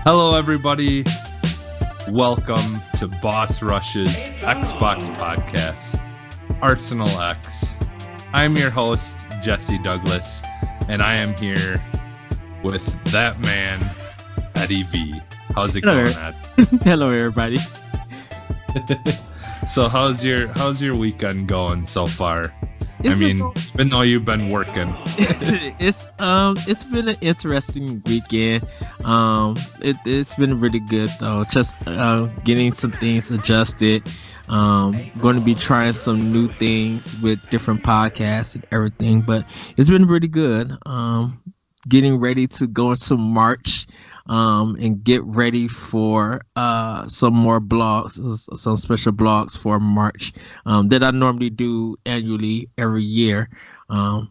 Hello, everybody. Welcome to Boss Rush's Xbox podcast, Arsenal X. I'm your host, Jesse Douglas, and I am here with that man, Eddie V. How's it going, Ed? Hello, everybody. So, how's your weekend going so far? Even though you've been working, it's been an interesting weekend. It's been really good though. Just getting some things adjusted. Going to be trying some new things with different podcasts and everything. But it's been really good. Getting ready to go into March. And get ready for some more blogs, some special blogs for March that I normally do annually every year. But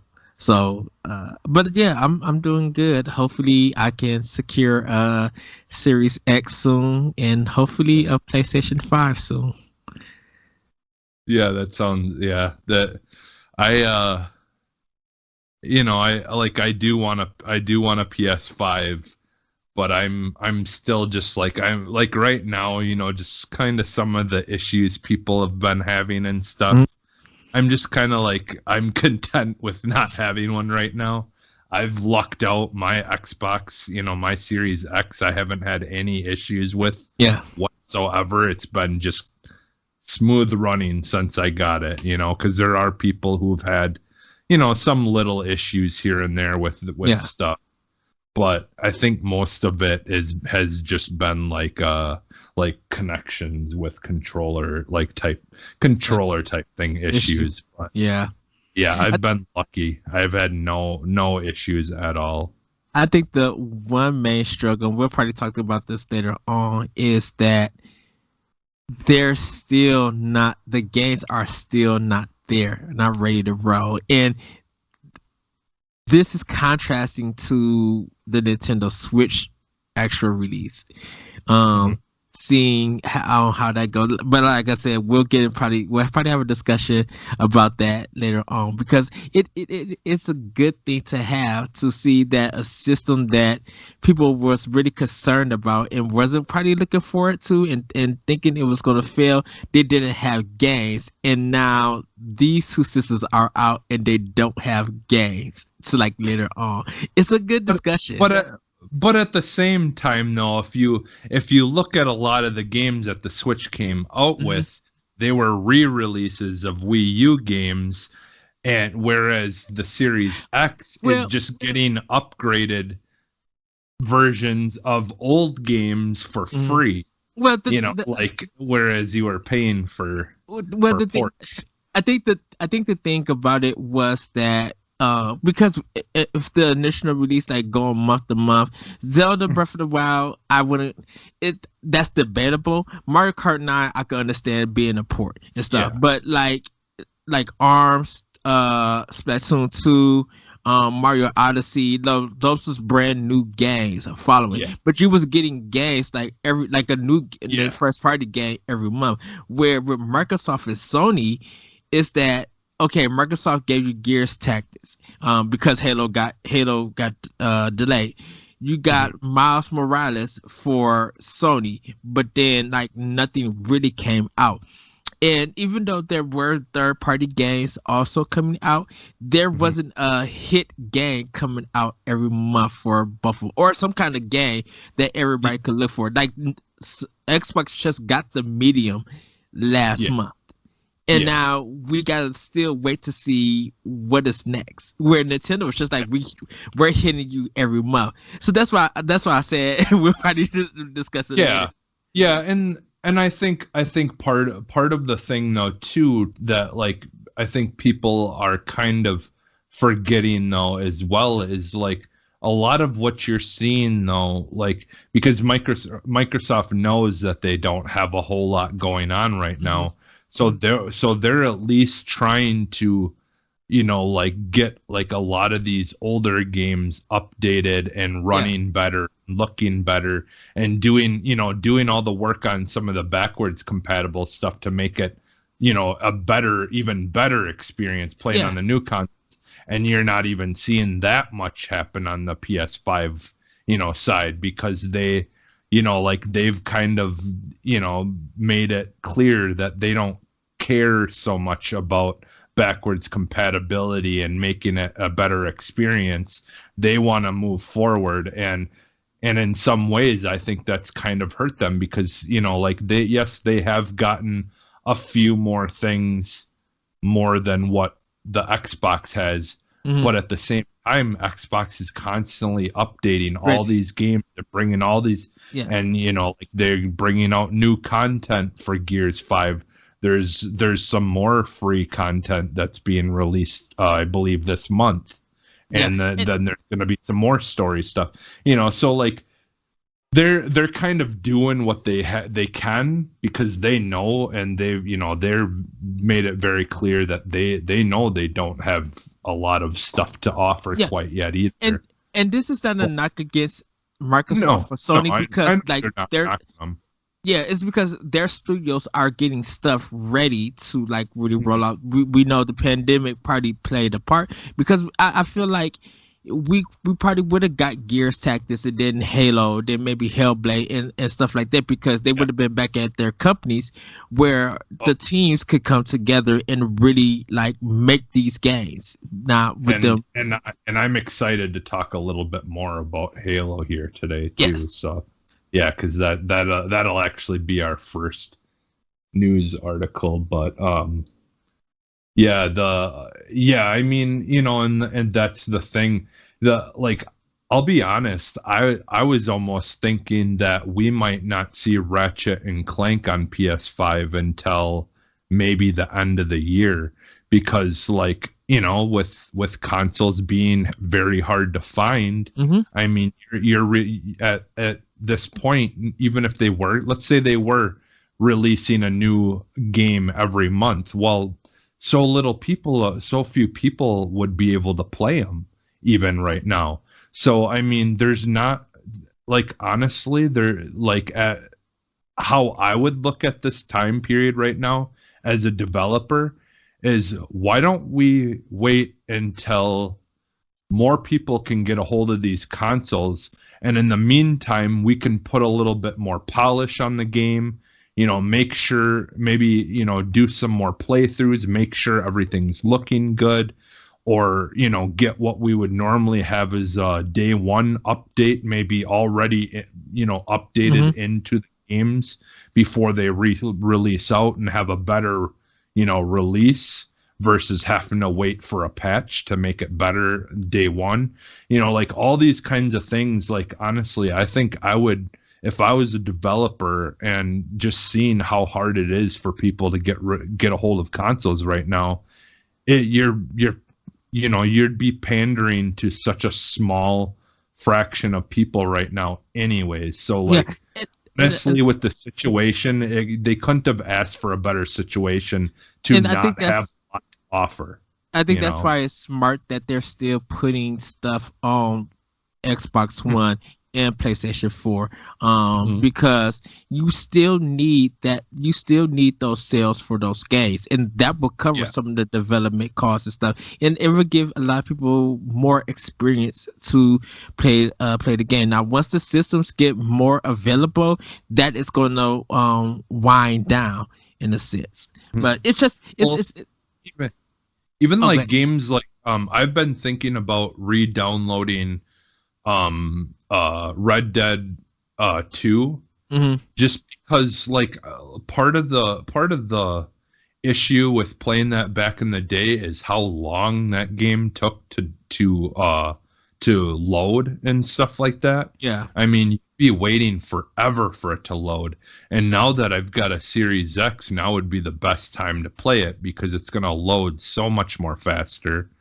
yeah, I'm doing good. Hopefully, I can secure a Series X soon, and hopefully a PlayStation 5 soon. Yeah, that sounds that I do want a PS5. But I'm still just I'm like right now, just kind of some of the issues people have been having and stuff. Mm-hmm. I'm just kind of I'm content with not having one right now. I've lucked out my Xbox, my Series X. I haven't had any issues with whatsoever. It's been just smooth running since I got it, because there are people who've had, some little issues here and there with stuff. But I think most of it has just been like connections with controller type thing issues. But yeah, I've been lucky. I've had no issues at all. I think the one main struggle, and we'll probably talk about this later on, is that the games are still not there, not ready to roll. And this is contrasting to the Nintendo Switch actual release. Seeing how that goes. But like I said, we'll probably have a discussion about that later on, because it's a good thing to have, to see that a system that people was really concerned about and wasn't probably looking forward to and thinking it was going to fail, they didn't have games, and now these two systems are out and they don't have games. So later on, it's a good discussion. But at the same time, though, if you look at a lot of the games that the Switch came out with, they were re-releases of Wii U games, and whereas the Series X is just getting upgraded versions of old games for free. Whereas you were paying for ports. I think the thing about it was that. Because if the initial release going month to month, Zelda Breath of the Wild, that's debatable. Mario Kart 9, I can understand being a port and stuff, but like ARMS, Splatoon 2, Mario Odyssey, those was brand new games following. Yeah. But you was getting games a new first party game every month. Where with Microsoft and Sony, is that okay, Microsoft gave you Gears Tactics because Halo got delayed. You got Miles Morales for Sony, but then nothing really came out. And even though there were third-party games also coming out, there wasn't a hit game coming out every month for both, or some kind of game that everybody could look for. Xbox just got the Medium last month. And now we gotta still wait to see what is next. Where Nintendo was just we're hitting you every month. So that's why I said we'll probably discuss it. Later. And I think part of the thing though too that I think people are kind of forgetting though as well is a lot of what you're seeing though, because Microsoft knows that they don't have a whole lot going on right now. So they're at least trying to, get a lot of these older games updated and running better, looking better, and doing all the work on some of the backwards compatible stuff to make it, a even better experience playing on the new consoles. And you're not even seeing that much happen on the PS5, side, because they like they've kind of, made it clear that they don't care so much about backwards compatibility and making it a better experience. They want to move forward, and in some ways I think that's kind of hurt them because, like they have gotten a few more things more than what the Xbox has, but at the same time, Xbox is constantly updating all these games. They're bringing all these, and like they're bringing out new content for Gears 5. There's some more free content that's being released, I believe, this month, and then there's going to be some more story stuff. So like they're kind of doing what they can because they know, and they're made it very clear that they know they don't have a lot of stuff to offer quite yet either. And this is not a knock against Microsoft or Sony because it's because their studios are getting stuff ready to like really roll out. We know the pandemic probably played a part because I feel like we probably would have got Gears Tactics and then Halo, then maybe Hellblade and stuff like that because they would have been back at their companies where the teams could come together and really like make these games. Now with them, and I'm excited to talk a little bit more about Halo here today too. Yes. So yeah, because that'll actually be our first news article, but I mean, and that's the thing. I'll be honest, I was almost thinking that we might not see Ratchet and Clank on PS5 until maybe the end of the year because with consoles being very hard to find, I mean, you're at this point, even if let's say they were releasing a new game every month, well, so few people would be able to play them even right now. So I mean, there's not honestly, at how I would look at this time period right now as a developer is why don't we wait until more people can get a hold of these consoles, and in the meantime we can put a little bit more polish on the game, make sure maybe, do some more playthroughs, make sure everything's looking good, or, get what we would normally have as a day one update, maybe already, updated into the games before they release out and have a better, release versus having to wait for a patch to make it better day one. All these kinds of things, honestly, I think I would, if I was a developer and just seeing how hard it is for people to get a hold of consoles right now, you'd be pandering to such a small fraction of people right now anyways. So honestly, with the situation, they couldn't have asked for a better situation to not have a lot to offer. I think that's why it's smart that they're still putting stuff on Xbox One and PlayStation 4, because you still need those sales for those games, and that will cover some of the development costs and stuff, and it will give a lot of people more experience to play the game. Now, once the systems get more available, that is going to wind down in a sense. But it's just even like games like I've been thinking about re-downloading Red Dead 2, just because part of the issue with playing that back in the day is how long that game took to load and stuff like that. Yeah, I mean, you'd be waiting forever for it to load, and now that I've got a Series X, now would be the best time to play it because it's going to load so much more faster.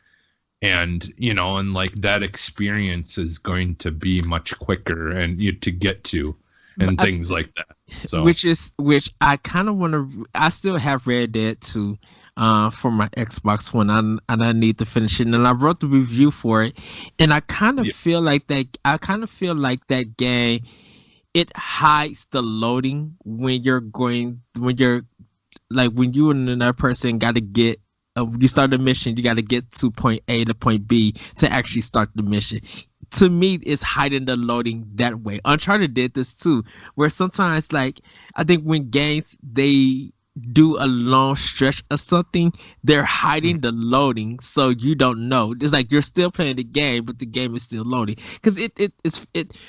And that experience is going to be much quicker and to get to and things like that. So which I kind of want to. I still have Red Dead 2 for my Xbox One, and I need to finish it. And I wrote the review for it, and I kind of feel like that. I kind of feel like that game, it hides the loading when you and another person got to get. You start the mission, you got to get to point A to point B to actually start the mission. to me, it's hiding the loading that way. Uncharted did this too, where sometimes, like, I think when games they do a long stretch of something, they're hiding the loading, so you don't know. It's like you're still playing the game, but the game is still loading. Because it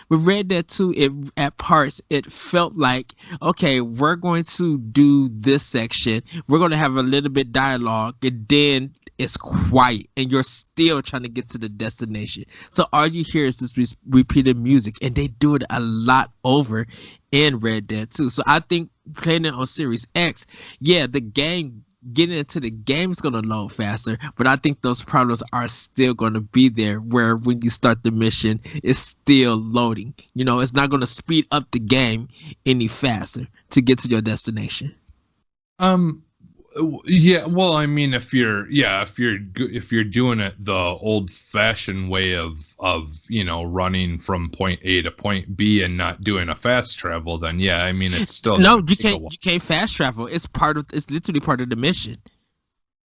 we read that too. It at parts it felt like, okay, we're going to do this section. We're going to have a little bit dialogue, and then it's quiet, and you're still trying to get to the destination. So all you hear is this repeated music, and they do it a lot over in Red Dead too. So I think playing it on Series X, yeah, the game, getting into the game is going to load faster, but I think those problems are still going to be there, where when you start the mission, it's still loading. You know, it's not going to speed up the game any faster to get to your destination. Yeah, well, I mean, if you're doing it the old-fashioned way of running from point A to point B and not doing a fast travel, then yeah, I mean, it's still no, you can't fast travel. It's literally part of the mission.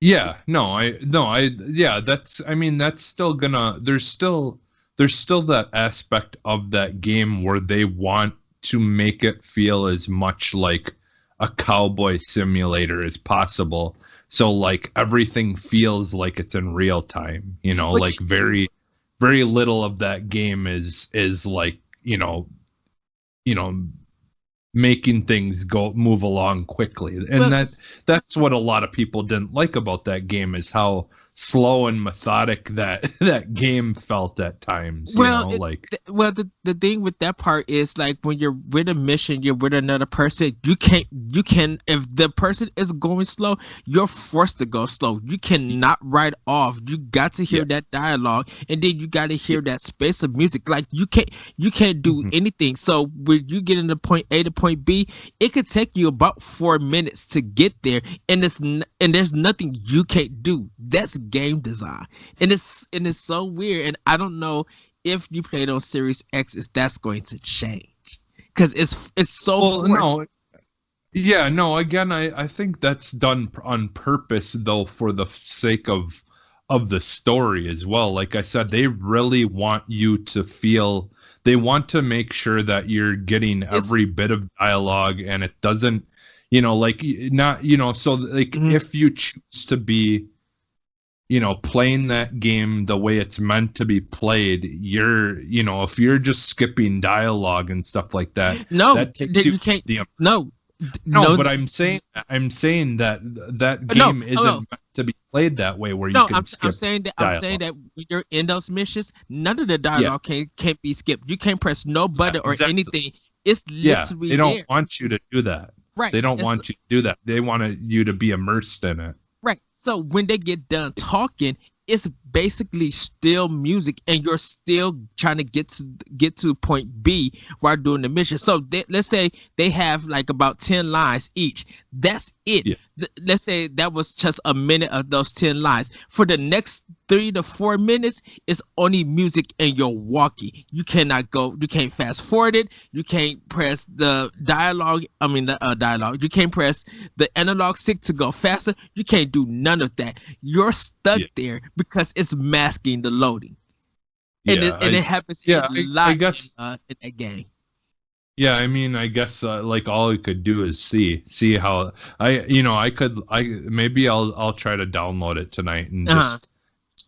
Yeah, that's still gonna. There's still that aspect of that game where they want to make it feel as much like a cowboy simulator as possible, so like everything feels like it's in real time, like very very little of that game is like making things move along quickly. And that's what a lot of people didn't like about that game, is how slow and methodic that game felt at times. The thing with that part is, like, when you're with a mission, you're with another person, you can if the person is going slow, you're forced to go slow. You cannot ride off. You got to hear that dialogue, and then you got to hear that space of music. Like, you can't do anything. So when you get into point A to point B, it could take you about 4 minutes to get there, and there's nothing you can't do. That's game design, and it's so weird. And I don't know if you played on Series X, if that's going to change, because it's so forced. Again, I think that's done on purpose, though, for the sake of the story as well. Like I said, they really want you to feel. They want to make sure that you're getting every bit of dialogue, and it doesn't, so like, if you choose to be, playing that game the way it's meant to be played, if you're just skipping dialogue and stuff like that, you can't. But I'm saying that game isn't meant to be played that way, where you can skip dialogue. I'm saying that when you're in those missions, none of the dialogue can't be skipped. You can't press no button or anything. It's literally they don't want you to do that. Right. They don't want you to do that. They want you to be immersed in it. Right. So when they get done talking, it's basically still music, and you're still trying to get to point B while doing the mission. So let's say they have like about 10 lines each. That's it. Yeah. Let's say that was just a minute of those 10 lines. For the next 3 to 4 minutes, it's only music, and you're walking. You can't fast forward it. You can't press the dialogue. Dialogue. You can't press the analog stick to go faster. You can't do none of that. You're stuck there because it's masking the loading. And it happens a lot in that game. Yeah, I mean, I guess like all I could do is see how maybe I'll try to download it tonight and just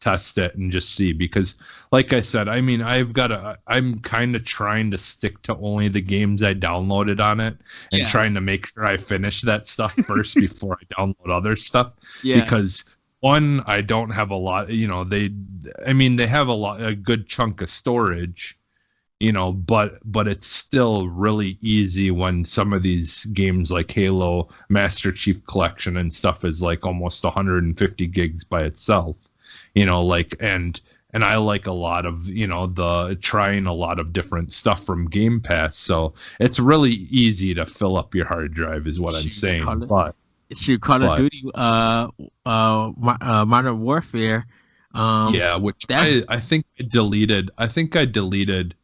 test it and just see, because like I said, I mean, I'm kind of trying to stick to only the games I downloaded on it, and trying to make sure I finish that stuff first before I download other stuff. Yeah. Because one, I don't have a lot, they have a good chunk of storage, but it's still really easy when some of these games like Halo Master Chief Collection and stuff is like almost 150 gigs by itself, and I like a lot of, trying a lot of different stuff from Game Pass. So it's really easy to fill up your hard drive is what I'm saying. But Call of Duty, Modern Warfare. Which I think I deleted. I think I deleted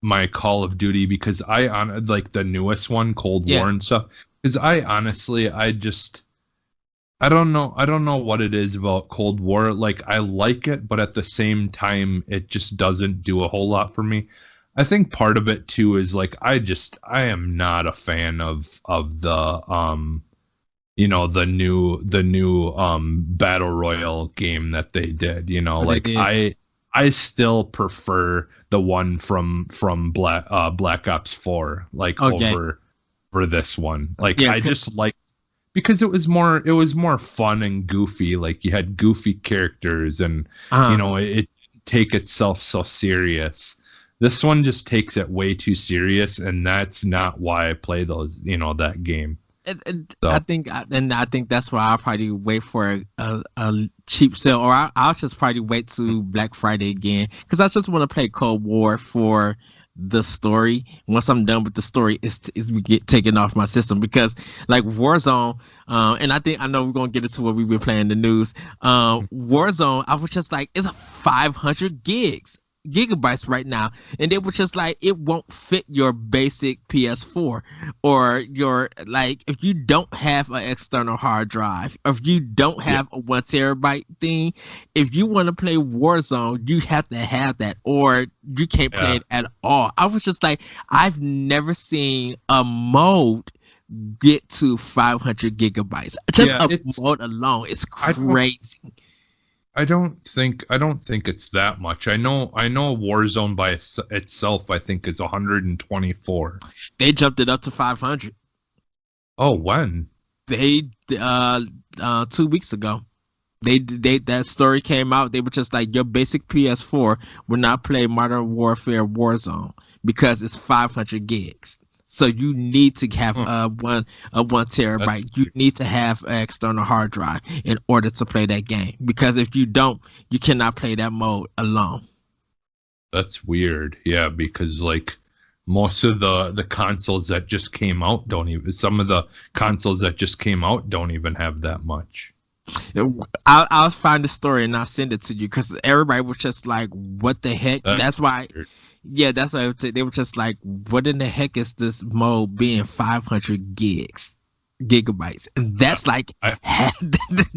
my Call of Duty because like the newest one, Cold War and stuff. Because I I don't know. I don't know what it is about Cold War. Like, I like it, but at the same time, it just doesn't do a whole lot for me. I think part of it too is like I am not a fan of the the new battle royale game that they did. What they Like did. I still prefer the one from Black Ops 4 like Okay. over this one. Like Yeah. I just like because it was more fun and goofy. Like you had goofy characters and Uh, it take itself so serious. This one just takes it way too serious, and that's not why I play that game. I So think, I think that's why I'll probably wait for a cheap sale, or I'll just probably wait to Black Friday again because I just want to play Cold War for the story. Once I'm done with the story, is we get taken off my system because like Warzone, and I know we're gonna get into what we've been playing in the news. Warzone, I was just like, it's a 500 gigabytes right now, and they were just like, it won't fit your basic PS4, or your, like, if you don't have an external hard drive, or if you don't yeah, have a 1 terabyte thing, if you want to play Warzone, you have to have that, or you can't play yeah. it at all. I was just like, I've never seen a mode get to 500 gigabytes, just Yeah, a it's mode alone. It's I don't crazy. I don't think it's that much. I know Warzone by itself I think is 124. They jumped it up to 500. Oh, when? They 2 weeks ago. They that story came out. They were just like, your basic PS4 will not play Modern Warfare Warzone because it's 500 gigs. So you need to have Huh, one that's terabyte. You need to have an external hard drive in order to play that game. Because if you don't, you cannot play that mode alone. that's weird. Yeah, because like most of the consoles that just came out don't even some of the consoles that just came out don't even have that much. I'll find the story and I'll send it to you because everybody was just like, "What the heck?" That's That's why. weird. Yeah, that's why they were just like, "What in the heck is this mode being 500 gigabytes?" And I, that's like I half,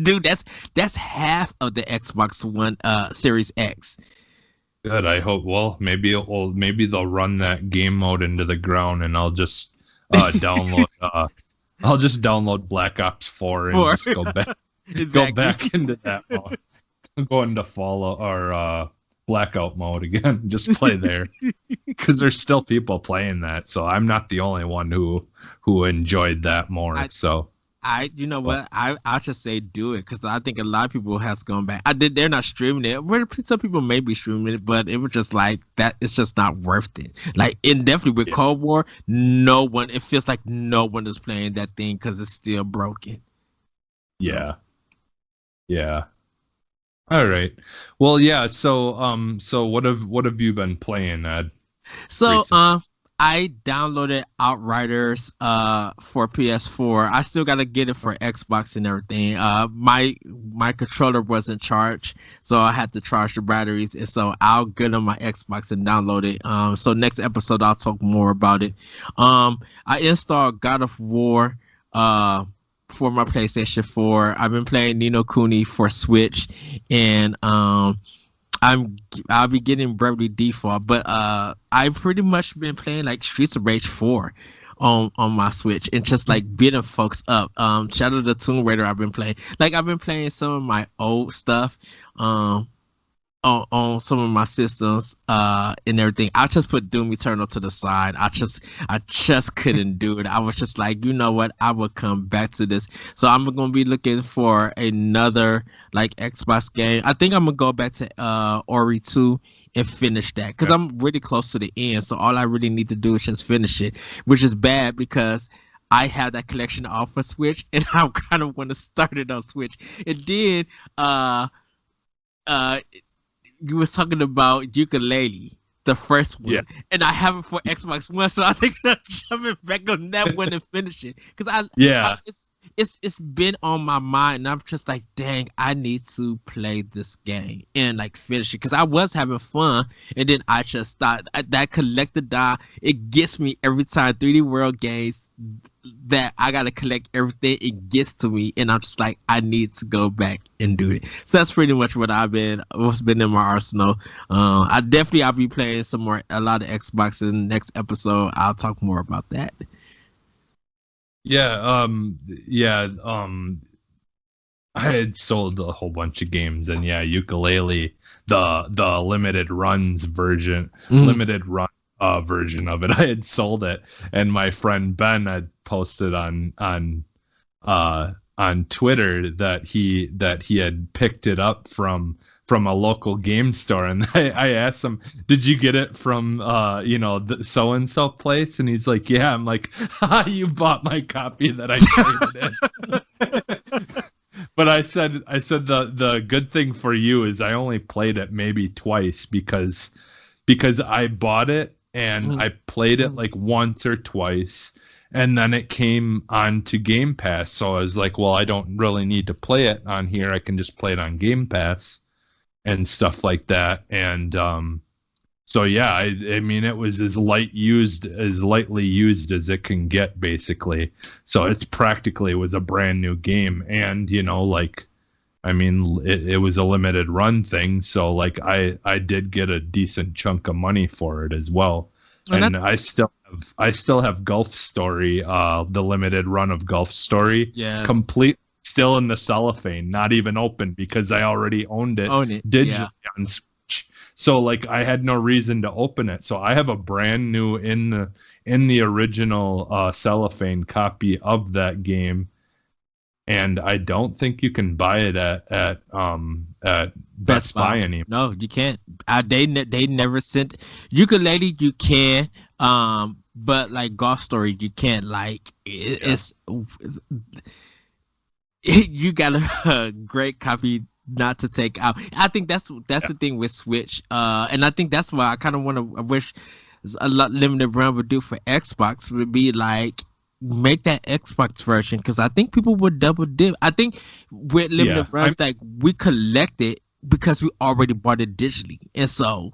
dude. That's half of the Xbox One Series X. good. I hope. Well, maybe they'll run that game mode into the ground, and download. I'll just download Black Ops 4 and For just go back go exactly. back into that mode. Go into follow or blackout mode again. Just play there because there's still people playing that. So I'm not the only one who enjoyed that more. I So, you know but what? I should say do it because I think a lot of people has gone back. They're not streaming it. Some people may be streaming it, but it was just like that. It's just not worth it. Like, and definitely with yeah, Cold War, no one. It feels like no one is playing that thing because it's still broken. So yeah, yeah. All right. Well, yeah. So what have you been playing, Ed, So recently? I downloaded Outriders for PS4. I still gotta get it for Xbox and everything. My controller wasn't charged, so I had to charge the batteries, and so I'll get on my Xbox and download it. So next episode I'll talk more about it. I installed God of War for my PlayStation 4. I've been playing Nino Kuni for Switch, and I'll be getting Bravely Default, but I've pretty much been playing like Streets of Rage 4 on my Switch and just like beating folks up. Shadow of the Tomb Raider I've been playing. Like, I've been playing some of my old stuff um on some of my systems and everything. I just put Doom Eternal to the side. I just couldn't do it. I was just like, you know what? I will come back to this. So I'm gonna be looking for another like Xbox game. I think I'm gonna go back to Ori 2 and finish that because Yeah. I'm really close to the end. So all I really need to do is just finish it, which is bad because I have that collection off of Switch and I kind of want to start it on Switch. And then uh you was talking about Ukulele, the first Yeah. one, and I have it for Xbox One, so I think I'm jumping back on that one and finish it because Yeah. it's been on my mind, and I'm just like, dang, I need to play this game and like finish it because I was having fun, and then I just thought that collector die, it gets me every time. 3D World games that I gotta collect everything it gets to me, and I'm just like, I need to go back and do it. So that's pretty much what's been in my arsenal. I'll be playing a lot of Xbox in the next episode. I'll talk more about that. I had sold a whole bunch of games, and Ukulele, the limited runs version, limited run version of it, I had sold it, and my friend Ben had posted on Twitter that he had picked it up from a local game store, and I asked him, "Did you get it from the so and so place?" And he's like, "Yeah." I'm like, "Ha, you bought my copy that I traded in." But I said the good thing for you is I only played it maybe twice because I bought it and I played it like once or twice, and then it came onto Game Pass. So I was like, well, I don't really need to play it on here. I can just play it on Game Pass and stuff like that. And so yeah, I mean, it was as lightly used as it can get, basically. So it's practically was a brand new game, and I mean, it was a limited run thing, so like I did get a decent chunk of money for it as well. And I still have Gulf Story, the limited run of Gulf Story, complete, still in the cellophane, not even open, because I already owned it digitally on Switch. So like I had no reason to open it. So I have a brand new in the original cellophane copy of that game. And I don't think you can buy it at Best Buy anymore. No, you can't. They never sent Ukulele. You can, but like Golf Story, you can't. Like it's you got a great copy not to take out. I think that's the thing with Switch, and I think that's why I kind of I wish a lot limited run would do for Xbox would be like, make that Xbox version, because I think people would double dip. I think with limited runs, like we collect it because we already bought it digitally, and so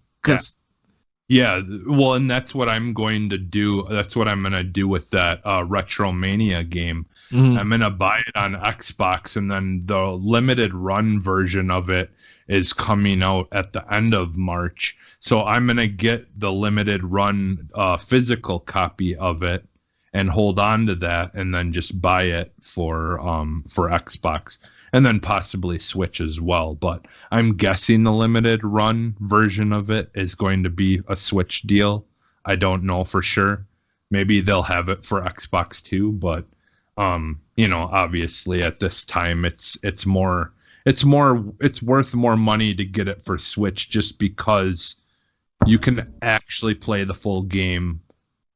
well, and that's what I'm going to do. That's what I'm going to do with that Retromania game. I'm going to buy it on Xbox, and then the limited run version of it is coming out at the end of March. So I'm going to get the limited run physical copy of it and hold on to that, and then just buy it for Xbox, and then possibly Switch as well. But I'm guessing the limited run version of it is going to be a Switch deal. I don't know for sure. Maybe they'll have it for Xbox too, but obviously at this time it's worth more money to get it for Switch, just because you can actually play the full game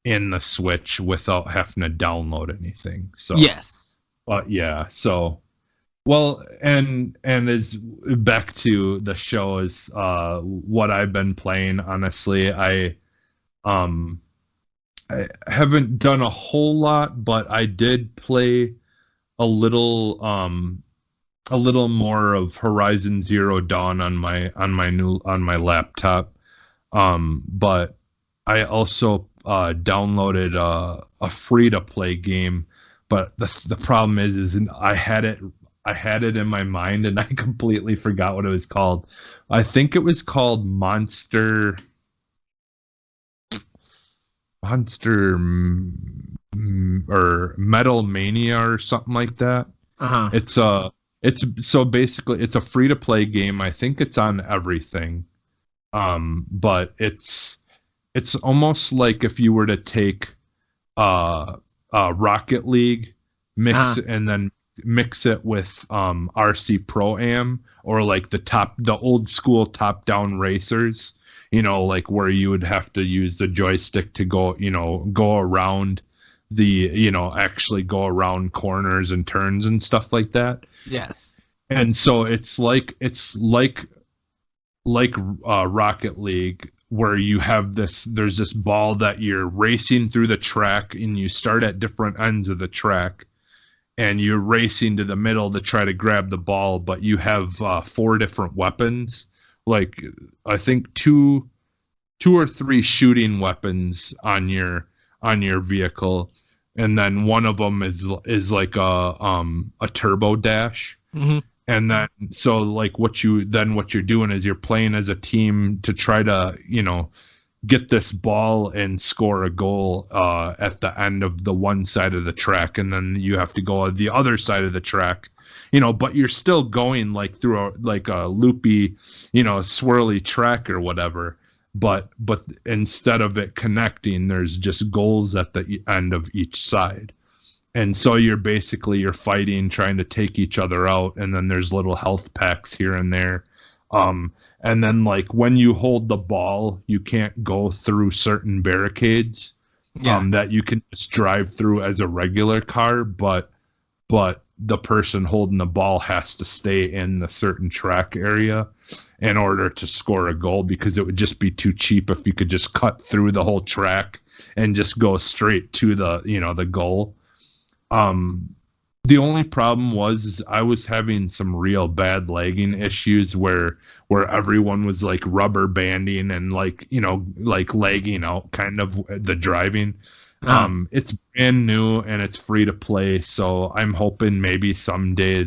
in the Switch without having to download anything. So yes, but yeah, so well, and as back to the show is what I've been playing. Honestly, I haven't done a whole lot, but I did play a little more of Horizon Zero Dawn on my laptop. But I also downloaded a free to play game, but the problem is I had it in my mind and I completely forgot what it was called. I think it was called Monster or Metal Mania or something like that. It's so basically it's a free to play game. I think it's on everything. But it's almost like if you were to take Rocket League, and then mix it with RC Pro Am, or like the old school top down racers, like where you would have to use the joystick to go around actually go around corners and turns and stuff like that. Yes. And so it's like Rocket League, where you have there's this ball that you're racing through the track, and you start at different ends of the track, and you're racing to the middle to try to grab the ball, but you have 4 different weapons. Like I think two or three shooting weapons on your vehicle, and then one of them is like a turbo dash. Mm-hmm. And then so like what you're doing is you're playing as a team to try to, get this ball and score a goal at the end of the one side of the track, and then you have to go on the other side of the track, but you're still going like through a loopy, swirly track or whatever. But instead of it connecting, there's just goals at the end of each side. And so you're fighting, trying to take each other out, and then there's little health packs here and there. And then like when you hold the ball, you can't go through certain barricades that you can just drive through as a regular car, but the person holding the ball has to stay in the certain track area in order to score a goal, because it would just be too cheap if you could just cut through the whole track and just go straight to the goal. The only problem was I was having some real bad lagging issues where everyone was like rubber banding and like lagging out kind of the driving. It's brand new and it's free to play, so I'm hoping maybe someday,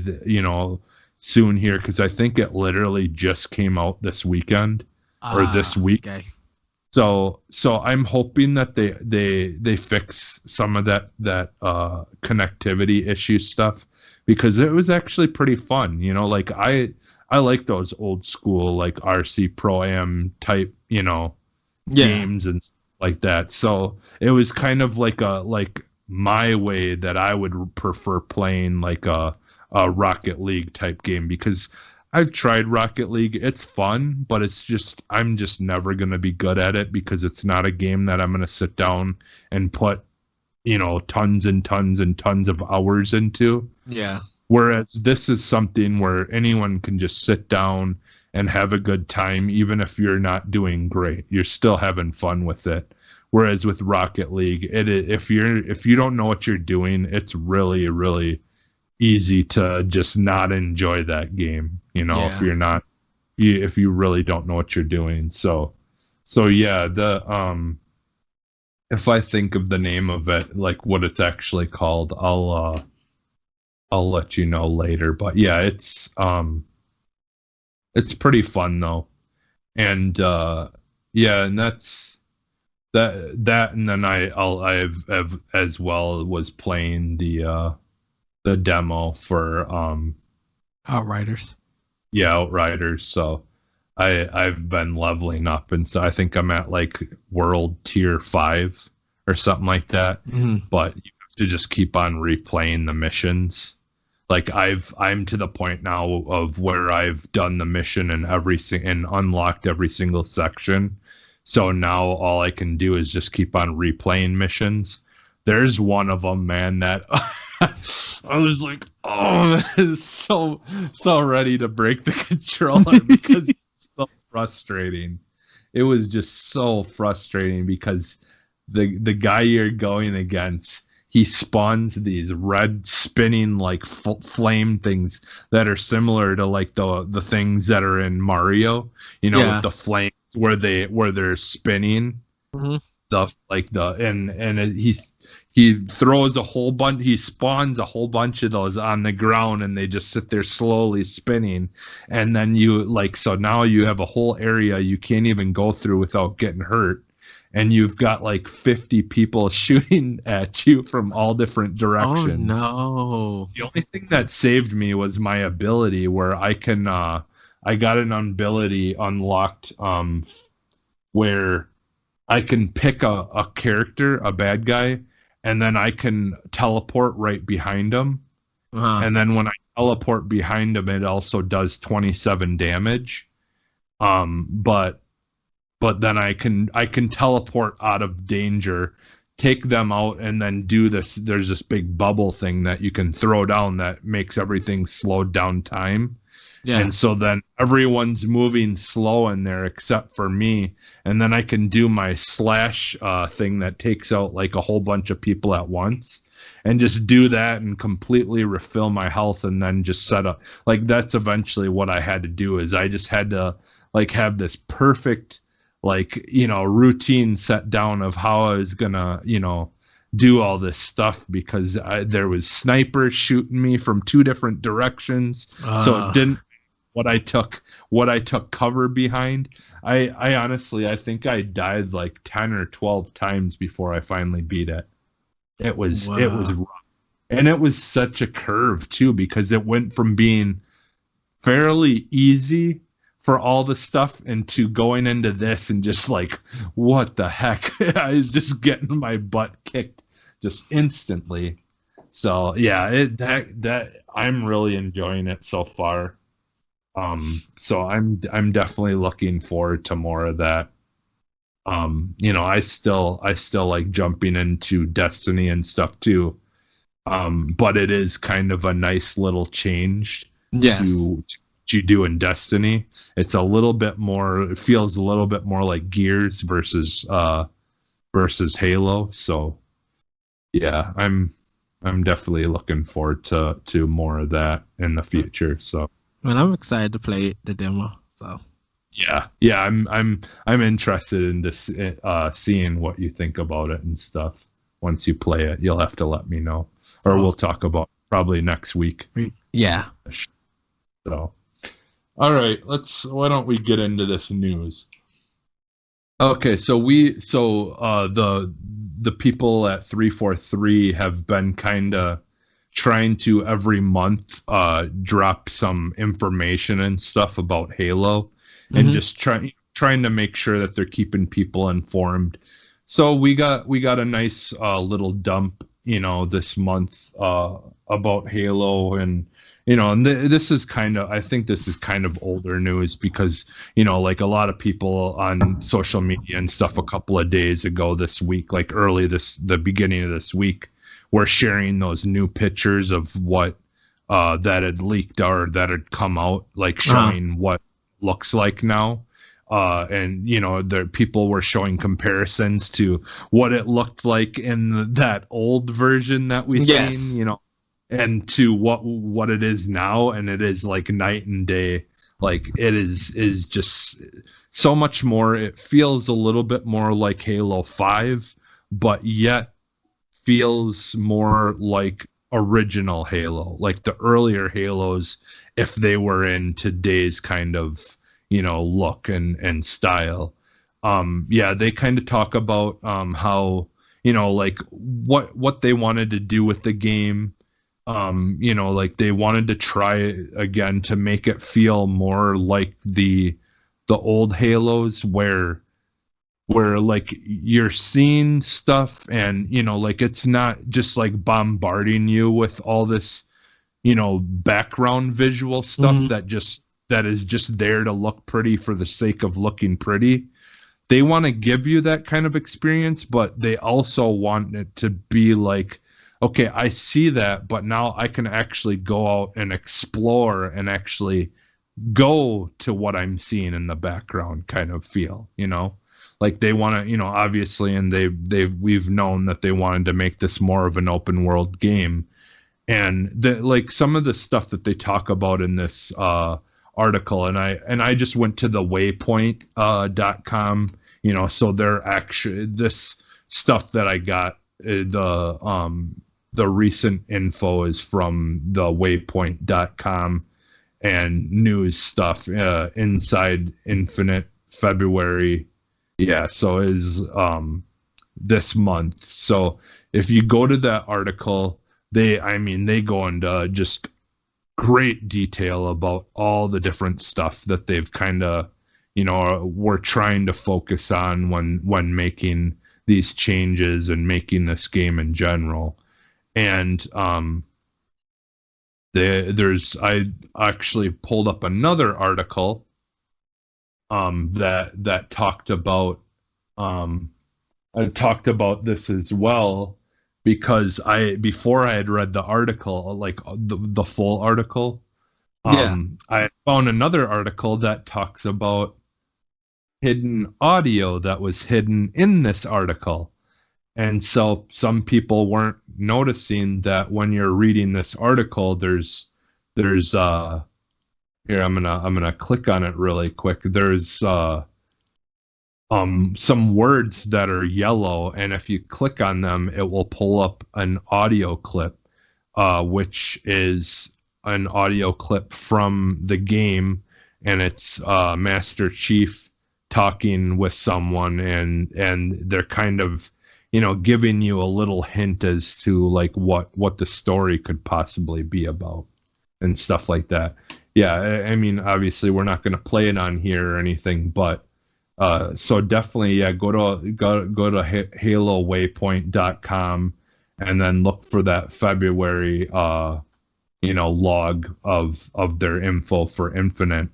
soon here, because I think it literally just came out this weekend or this week. Okay. So I'm hoping that they fix some of that connectivity issue stuff, because it was actually pretty fun. Like I like those old school like RC Pro-Am type, games and stuff like that. So it was kind of like my way that I would prefer playing like a Rocket League type game, because I've tried Rocket League. It's fun, but I'm just never going to be good at it, because it's not a game that I'm going to sit down and put, tons and tons and tons of hours into. Yeah. Whereas this is something where anyone can just sit down and have a good time, even if you're not doing great. You're still having fun with it. Whereas with Rocket League, if you don't know what you're doing, it's really, really easy to just not enjoy that game, if you really don't know what you're doing. So yeah, if I think of the name of it, like what it's actually called, I'll let you know later. But yeah, it's pretty fun though. And yeah, and that's that, and then I've as well was playing the demo for Outriders. Yeah, Outriders. So I've been leveling up, and so I think I'm at like world tier 5 or something like that. Mm-hmm. But you have to just keep on replaying the missions. Like I'm to the point now of where I've done the mission and and unlocked every single section. So now all I can do is just keep on replaying missions. There's one of them, man, that I was like, oh, that is so ready to break the controller, because it's so frustrating. It was just so frustrating because the guy you're going against, he spawns these red spinning like flame things that are similar to like the things that are in Mario, with the flames where they're spinning. Mm-hmm. He throws a whole bunch. He spawns a whole bunch of those on the ground, and they just sit there slowly spinning. And then so now you have a whole area you can't even go through without getting hurt. And you've got like 50 people shooting at you from all different directions. Oh no! The only thing that saved me was my ability, where I got an ability unlocked, where I can pick a character, a bad guy, and then I can teleport right behind him. Uh-huh. And then when I teleport behind him, it also does 27 damage. But then I can teleport out of danger, take them out, and then do this. There's this big bubble thing that you can throw down that makes everything slow down time. Yeah. And so then everyone's moving slow in there except for me. And then I can do my slash thing that takes out like a whole bunch of people at once, and just do that and completely refill my health, and then just set up. Like that's eventually what I had to do, is I just had to like have this perfect routine set down of how I was gonna do all this stuff because there was snipers shooting me from 2 different directions. So it didn't what I took cover behind. I honestly, I think I died like 10 or 12 times before I finally beat it. It was rough. And it was such a curve too, because it went from being fairly easy for all the stuff into going into this and just like, what the heck? I was just getting my butt kicked just instantly. So yeah, that I'm really enjoying it so far. So I'm definitely looking forward to more of that. I still like jumping into Destiny and stuff too. But it is kind of a nice little change to what you do in Destiny. It's a little bit more, it feels a little bit more like Gears versus Halo. So yeah, I'm definitely looking forward to more of that in the future. So well, I'm excited to play the demo. So yeah, I'm interested in this, seeing what you think about it and stuff. Once you play it, you'll have to let me know, or we'll talk about it probably next week. Yeah. So, all right, why don't we get into this news? Okay, so the people at 343 have been kind of trying to every month drop some information and stuff about Halo, and just trying to make sure that they're keeping people informed. So we got a nice little dump, this month about Halo, and this is I think this is kind of older news because like a lot of people on social media and stuff a couple of days ago this week, like the beginning of this week, were sharing those new pictures of what that had leaked or that had come out, like showing what looks like now. And the people were showing comparisons to what it looked like in that old version that we've seen, and to what it is now, and it is like night and day. Like it is just so much more. It feels a little bit more like Halo 5, but yet feels more like original Halo, like the earlier Halos, if they were in today's kind of look and style. They kind of talk about how like what they wanted to do with the game. Like they wanted to try again to make it feel more like the old Halos, where like you're seeing stuff and like it's not just like bombarding you with all this background visual stuff that is just there to look pretty for the sake of looking pretty. They want to give you that kind of experience, but they also want it to be like, okay, I see that, but now I can actually go out and explore and actually go to what I'm seeing in the background kind of feel, like they want to, obviously, and we've known that they wanted to make this more of an open world game. And like some of the stuff that they talk about in this article, and I just went to the Waypoint .com, so they're actually, this stuff that I got, the recent info is from the Waypoint.com, and news stuff inside Infinite February. Yeah, so is this month. So if you go to that article, they go into just great detail about all the different stuff that they've kind of, were trying to focus on when making these changes and making this game in general. And I actually pulled up another article that talked about I talked about this as well, because before I had read the article, like the full article, I found another article that talks about hidden audio that was hidden in this article. And so some people weren't noticing that when you're reading this article, there's here, I'm gonna click on it really quick. There's some words that are yellow, and if you click on them, it will pull up an audio clip, which is an audio clip from the game, and it's Master Chief talking with someone, and they're kind of, giving you a little hint as to like what the story could possibly be about and stuff like that. Yeah, I mean, obviously we're not going to play it on here or anything, but so definitely, yeah, go to halowaypoint.com and then look for that February log of their info for Infinite,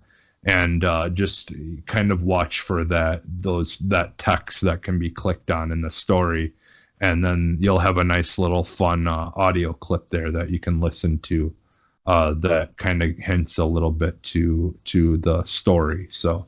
and just kind of watch for that text that can be clicked on in the story, and then you'll have a nice little fun audio clip there that you can listen to, that kind of hints a little bit to the story. So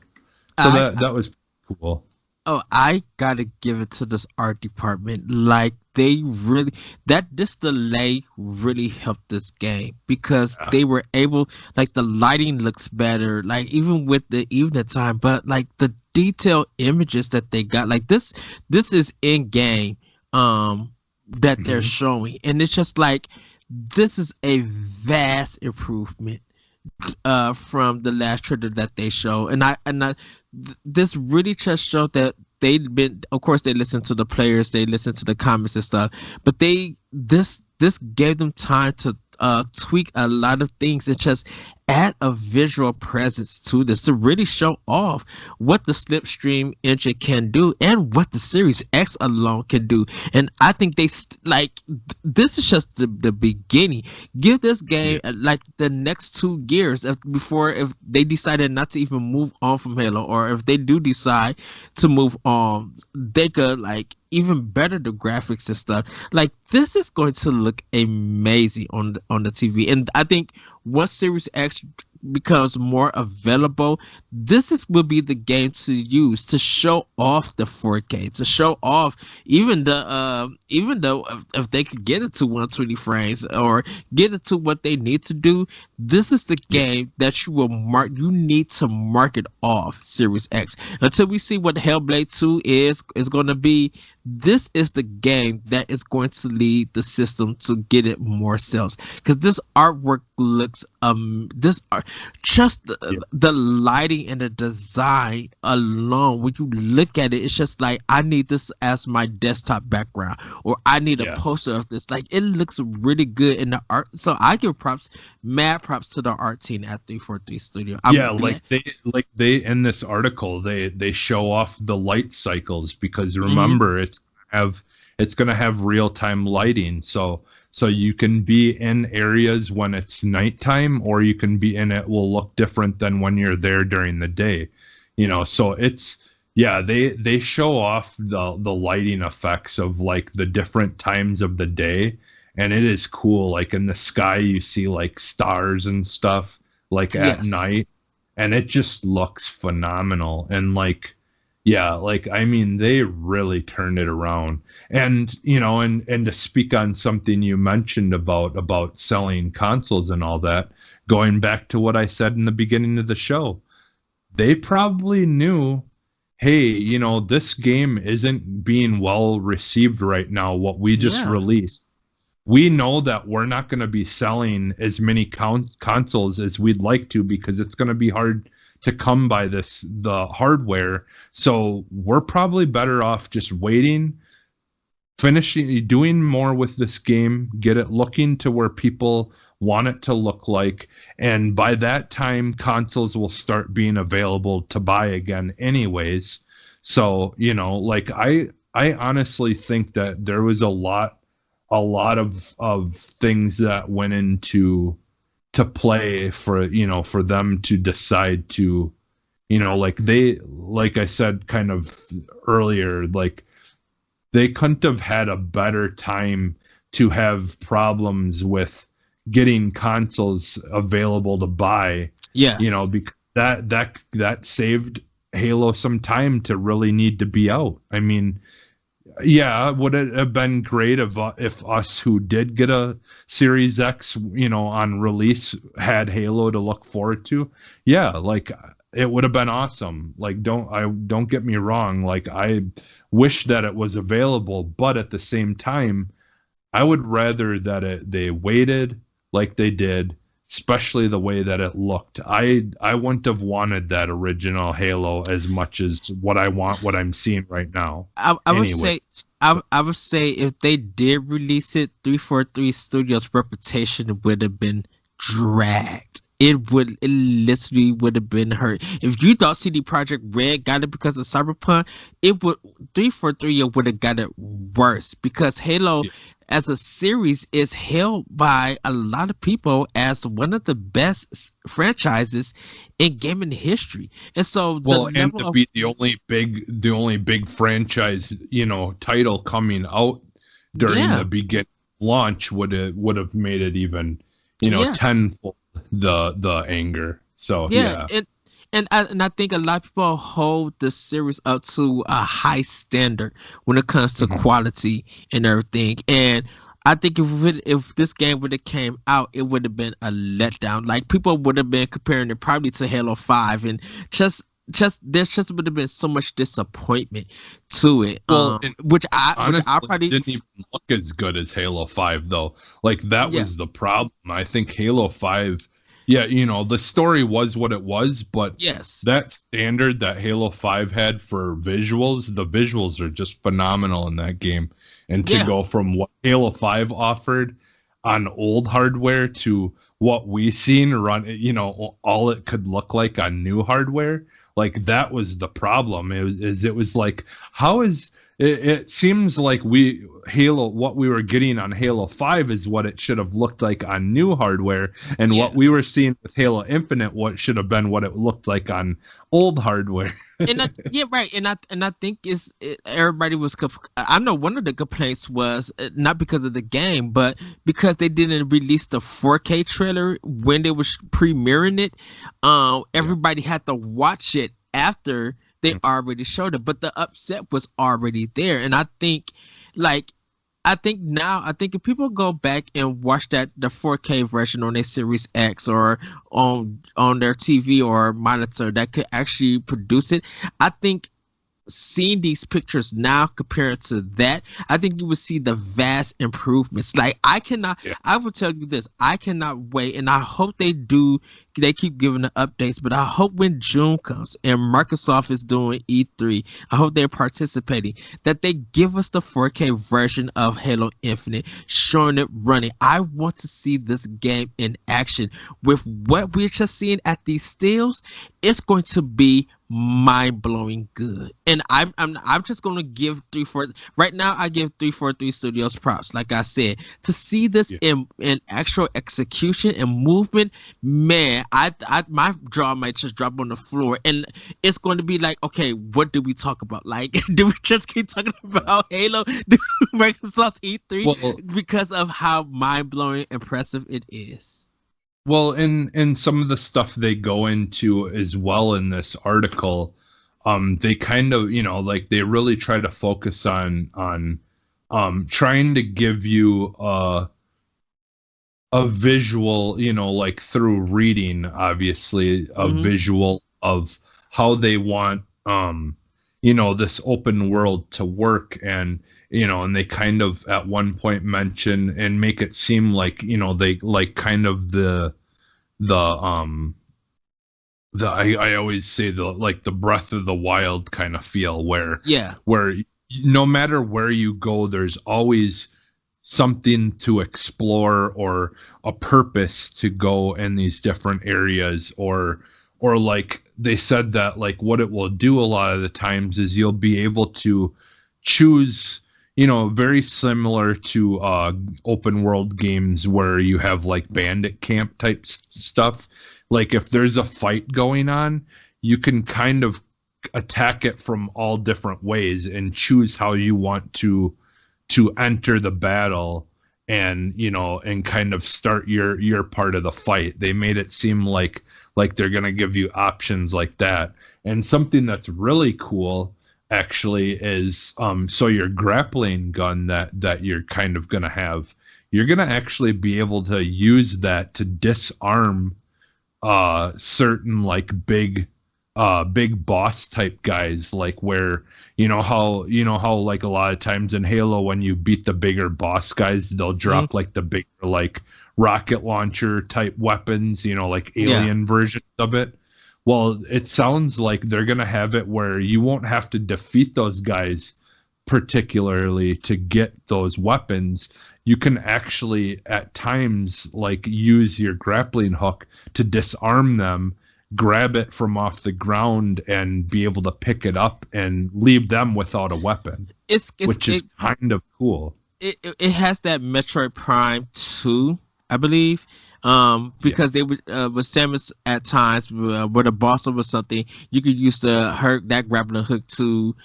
that was cool. Oh, I gotta give it to this art department. Like this delay really helped this game, because they were able, like, the lighting looks better, like even with the evening time, but like the detailed images that they got, like this is in game that they're showing, and it's just like, this is a vast improvement from the last trailer that they show, and this really just showed that they'd been, of course, they listened to the players, they listened to the comments and stuff, but this gave them time to tweak a lot of things and just add a visual presence to this, to really show off what the Slipstream engine can do and what the Series X alone can do. And I think this is just the beginning. Give this game like the next 2 years if they decided not to even move on from Halo, or if they do decide to move on, they could like even better the graphics and stuff. Like, this is going to look amazing on the TV. And I think once Series X becomes more available, will be the game to use to show off the 4K, to show off even though if they could get it to 120 frames or get it to what they need to do, this is the game that you need to market off Series X. Until we see what Hellblade 2 is going to be, this is the game that is going to lead the system to get it more sales, because this artwork looks the lighting and the design alone, when you look at it, it's just like, I need this as my desktop background, or I need a poster of this. Like, it looks really good in the art. So I give mad props to the art team at 343 Studio. They in this article, they show off the light cycles, because remember, it's going to have real-time lighting, so you can be in areas when it's nighttime, or you can be in it will look different than when you're there during the day, so it's, they show off the lighting effects of like the different times of the day, and it is cool. Like in the sky you see like stars and stuff, like at night, and it just looks phenomenal. And like, I mean, they really turned it around. And, and to speak on something you mentioned about selling consoles and all that, going back to what I said in the beginning of the show, they probably knew, hey, this game isn't being well received right now, what we just released. We know that we're not going to be selling as many consoles as we'd like to, because it's going to be hard to come by the hardware. So we're probably better off just waiting, doing more with this game, get it looking to where people want it to look like, and by that time consoles will start being available to buy again anyways. So like, I honestly think that there was a lot of things that went into play for for them to decide to, like I said kind of earlier, like, they couldn't have had a better time to have problems with getting consoles available to buy. Because that saved Halo some time to really need to be out. I mean, would it have been great if us who did get a Series X, on release, had Halo to look forward to? Yeah, like, it would have been awesome. Like, don't get me wrong. Like, I wish that it was available, but at the same time, I would rather that they waited like they did, especially the way that it looked. I wouldn't have wanted that original Halo as much as what I'm seeing right now. I would say I would say if they did release it, 343 Studios' reputation would have been dragged. It literally would have been hurt. If you thought CD Projekt Red got it because of Cyberpunk, it would 343 would have got it worse because Halo as a series is held by a lot of people as one of the best franchises in gaming history. And so to be the only big franchise, title coming out during the beginning launch would have made it even, tenfold the anger. So and I think a lot of people hold the series up to a high standard when it comes to quality and everything. And I think if this game would have came out, it would have been a letdown. Like people would have been comparing it probably to Halo 5, and there's just would have been so much disappointment to it. Which I probably didn't even look as good as Halo 5 though. Like that was the problem. I think Halo 5, the story was what it was, but that standard that Halo 5 had for visuals, the visuals are just phenomenal in that game. And to go from what Halo 5 offered on old hardware to what we seen run, all it could look like on new hardware, like that was the problem. It was like, how is it seems like what we were getting on Halo 5 is what it should have looked like on new hardware, and what we were seeing with Halo Infinite, what should have been what it looked like on old hardware. And I think everybody was. I know one of the complaints was not because of the game, but because they didn't release the 4K trailer when they was premiering it. Everybody had to watch it after they already showed it, but the upset was already there. And I think if people go back and watch the 4K version on their Series X or on their TV or monitor that could actually produce it, I think seeing these pictures now compared to that, I think you would see the vast improvements. Like I will tell you this, I cannot wait, and I hope they keep giving the updates, but I hope when June comes and Microsoft is doing E3, I hope they're participating, that they give us the 4K version of Halo Infinite, showing it running. I want to see this game in action. With what we're just seeing at these stills, it's going to be mind-blowing good. And I'm just gonna give right now. I give 343 Studios props. Like I said, to see this in actual execution and movement, man, my jaw might just drop on the floor, and it's going to be like, okay, what do we talk about? Like, do we just keep talking about Halo, Microsoft's E3, because of how mind-blowing impressive it is? Well, in some of the stuff they go into as well in this article, they kind of, like they really try to focus on trying to give you a visual, like through reading, obviously, a visual of how they want, this open world to work. And and they kind of at one point mention and make it seem like, they like kind of I always say the Breath of the Wild kind of feel where no matter where you go, there's always something to explore or a purpose to go in these different areas, or like they said that like what it will do a lot of the times is you'll be able to choose, very similar to open world games where you have like bandit camp type stuff. Like if there's a fight going on, you can kind of attack it from all different ways and choose how you want to enter the battle and, and kind of start your part of the fight. They made it seem like they're going to give you options like that. And something that's really cool actually is so your grappling gun that you're kind of going to have, you're going to actually be able to use that to disarm certain like big big boss type guys, like where how like a lot of times in Halo when you beat the bigger boss guys, they'll drop like the bigger like rocket launcher type weapons, like alien versions of it. Well, it sounds like they're gonna have it where you won't have to defeat those guys particularly to get those weapons. You can actually at times like use your grappling hook to disarm them, grab it from off the ground, and be able to pick it up and leave them without a weapon, which is kind of cool. It has that Metroid Prime 2, I believe. Because they would with Samus at times with a boss or something, you could use that grappling hook to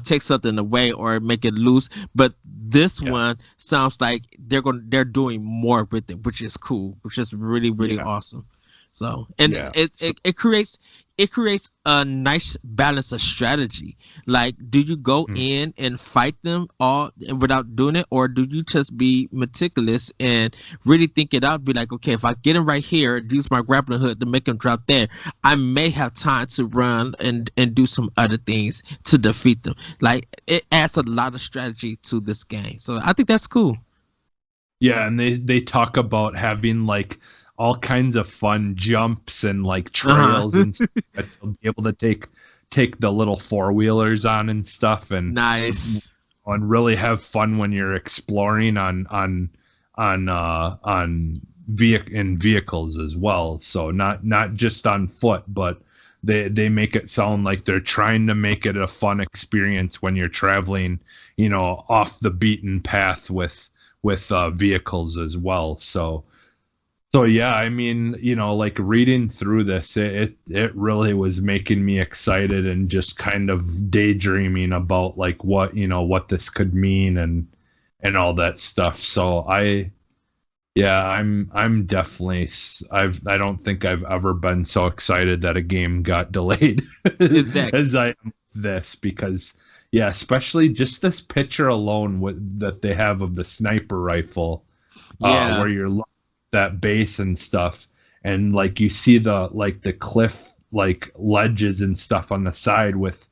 take something away or make it loose. But this one sounds like they're doing more with it, which is cool, which is really awesome. So it creates a nice balance of strategy. Like, do you go in and fight them all without doing it, or do you just be meticulous and really think it out? Be like, okay, if I get him right here, use my grappling hook to make him drop there, I may have time to run and do some other things to defeat them. Like, it adds a lot of strategy to this game, so I think that's cool. Yeah, and they talk about having like all kinds of fun jumps and like trails and stuff that you'll be able to take the little four-wheelers on and stuff, and nice, and really have fun when you're exploring in vehicles as well. So not just on foot, but they make it sound like they're trying to make it a fun experience when you're traveling, off the beaten path with vehicles as well. So yeah, I mean, like reading through this, it really was making me excited and just kind of daydreaming about like what this could mean and all that stuff. So I'm definitely, I don't think I've ever been so excited that a game got delayed exactly. as I am this, because especially just this picture alone that they have of the sniper rifle, where you're looking that base and stuff, and like you see the cliff like ledges and stuff on the side with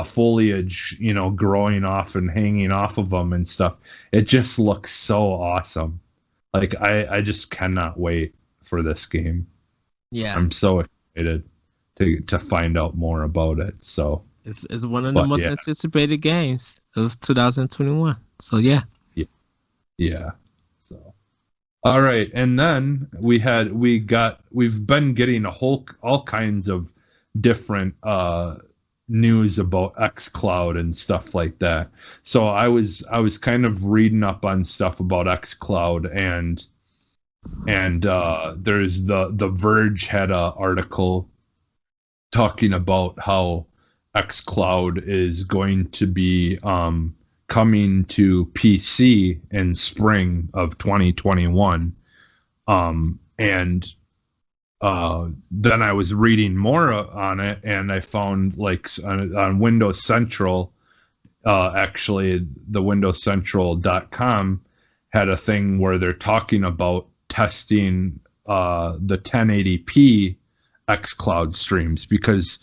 foliage growing off and hanging off of them and stuff. It just looks so awesome. Like I just cannot wait for this game. I'm so excited to find out more about it. So it's one of the most anticipated games of 2021. So yeah. So all right, and then we've been getting all kinds of different news about xCloud and stuff like that. So I was kind of reading up on stuff about xCloud, and there's the Verge had a article talking about how xCloud is going to be coming to PC in spring of 2021. Then I was reading more on it, and I found like on Windows Central, actually the windowscentral.com had a thing where they're talking about testing the 1080p xCloud streams, because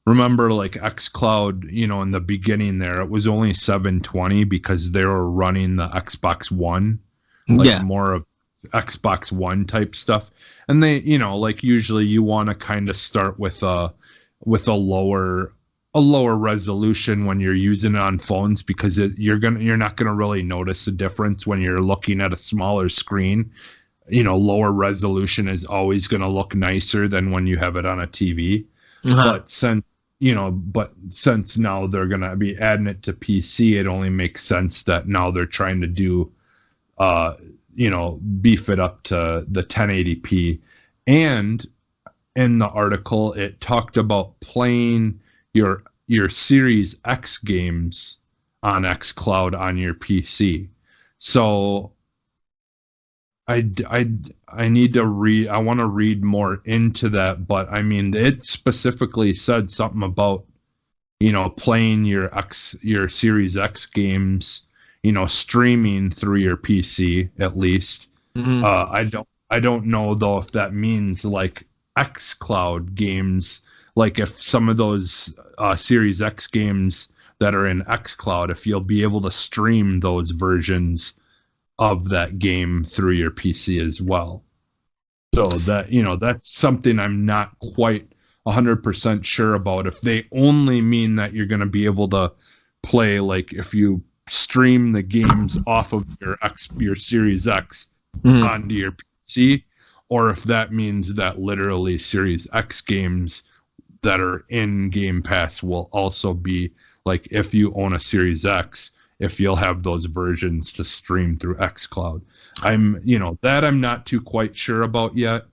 remember, like xCloud, in the beginning there, it was only 720 because they were running the Xbox One, more of Xbox One type stuff. And they, like usually you want to kind of start with a lower resolution when you're using it on phones, because you're not gonna really notice a difference when you're looking at a smaller screen. Lower resolution is always gonna look nicer than when you have it on a TV. But since now they're going to be adding it to PC, it only makes sense that now they're trying to do, beef it up to the 1080p. And in the article, it talked about playing your Series X games on xCloud on your PC. So I need to read. I want to read more into that, but I mean, it specifically said something about playing your Series X games, streaming through your PC at least. I don't know though if that means like xCloud games, like if some of those Series X games that are in xCloud, if you'll be able to stream those versions of that game through your PC as well. So that, that's something I'm not quite 100% sure about. If they only mean that you're going to be able to play, like if you stream the games off of your Series X onto your PC, or if that means that literally Series X games that are in Game Pass will also be, like if you own a Series X, if you'll have those versions to stream through xCloud. I'm not too quite sure about yet,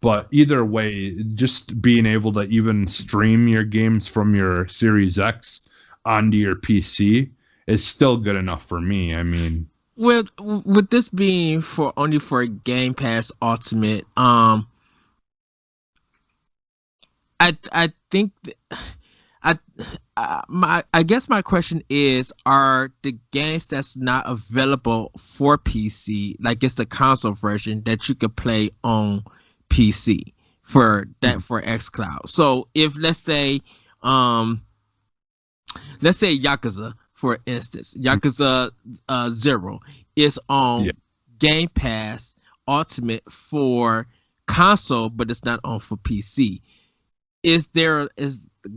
but either way, just being able to even stream your games from your Series X onto your PC is still good enough for me. I mean, with this being only for Game Pass Ultimate, I think I guess my question is, are the games that's not available for PC, like it's the console version that you could play on PC for xCloud? So if let's say Yakuza, for instance, Yakuza 0 is on Game Pass Ultimate for console, but it's not on for PC. Is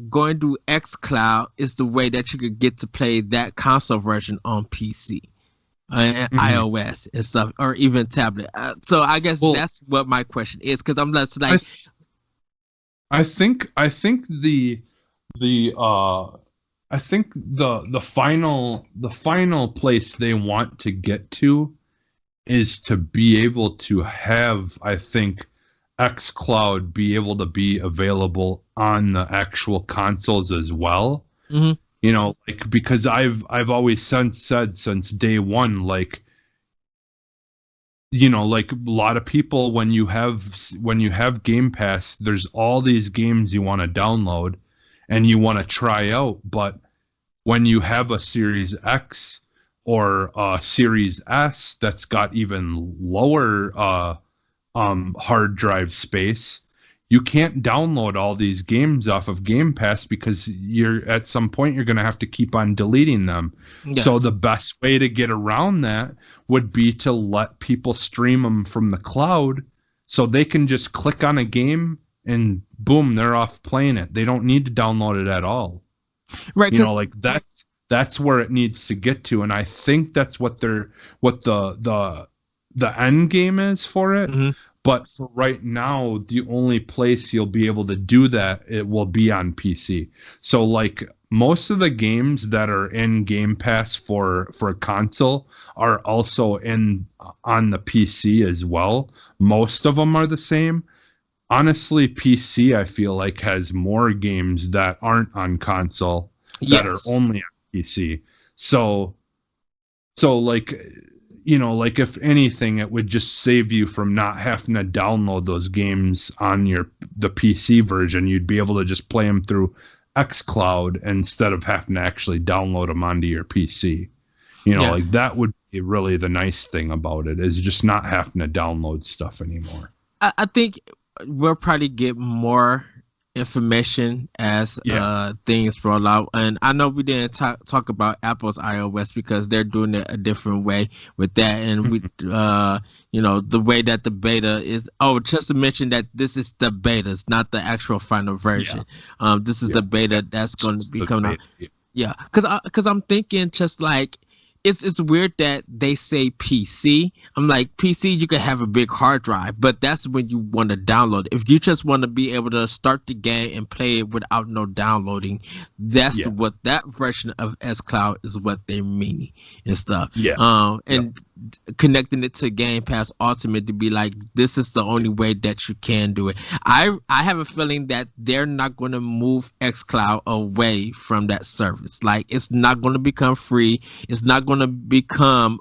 going to xCloud is the way that you could get to play that console version on PC, and iOS and stuff, or even tablet. So I guess that's what my question is, because I'm just like, I think the final place they want to get to is to be able to have, I think, xCloud be able to be available on the actual consoles as well. Like, because I've always said since day one, like, like a lot of people, when you have Game Pass, there's all these games you want to download and you want to try out, but when you have a Series X or a Series S that's got even lower hard drive space, you can't download all these games off of Game Pass, because at some point you're going to have to keep on deleting them. Yes. So the best way to get around that would be to let people stream them from the cloud, so they can just click on a game and boom, they're off playing it. They don't need to download it at all. Right. Like that's where it needs to get to. And I think that's what the end game is for it. But for right now, the only place you'll be able to do that, it will be on PC. So like most of the games that are in Game Pass for a console are also on the PC as well. Most of them are the same. Honestly, PC, I feel like, has more games that aren't on console that are only on PC. So like, like if anything, it would just save you from not having to download those games on the PC version. You'd be able to just play them through xCloud instead of having to actually download them onto your PC. Like that would be really the nice thing about it, is just not having to download stuff anymore. I think we'll probably get more information as things roll out, and I know we didn't talk about Apple's iOS because they're doing it a different way with that, and we the way that the beta is. Just to mention that this is the beta, it's not the actual final version. This is the beta that's going to be coming out. Because I'm thinking, just like, it's weird that they say PC. I'm like, PC, you can have a big hard drive, but that's when you want to download. If you just want to be able to start the game and play it without no downloading, that's what that version of xCloud is, what they mean and stuff. Connecting it to Game Pass Ultimate to be like, this is the only way that you can do it. I have a feeling that they're not going to move xCloud away from that service. Like, it's not going to become free. It's not going to become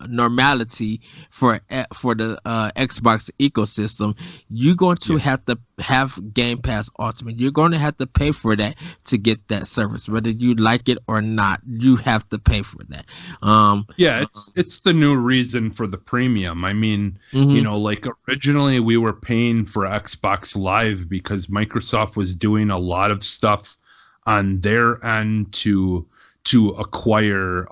normality for the Xbox ecosystem. You're going to have to have Game Pass Ultimate. You're going to have to pay for that to get that service, whether you like it or not. You have to pay for that. It's the new reason for the premium. I mean, you know, like originally we were paying for Xbox Live because Microsoft was doing a lot of stuff on their end to acquire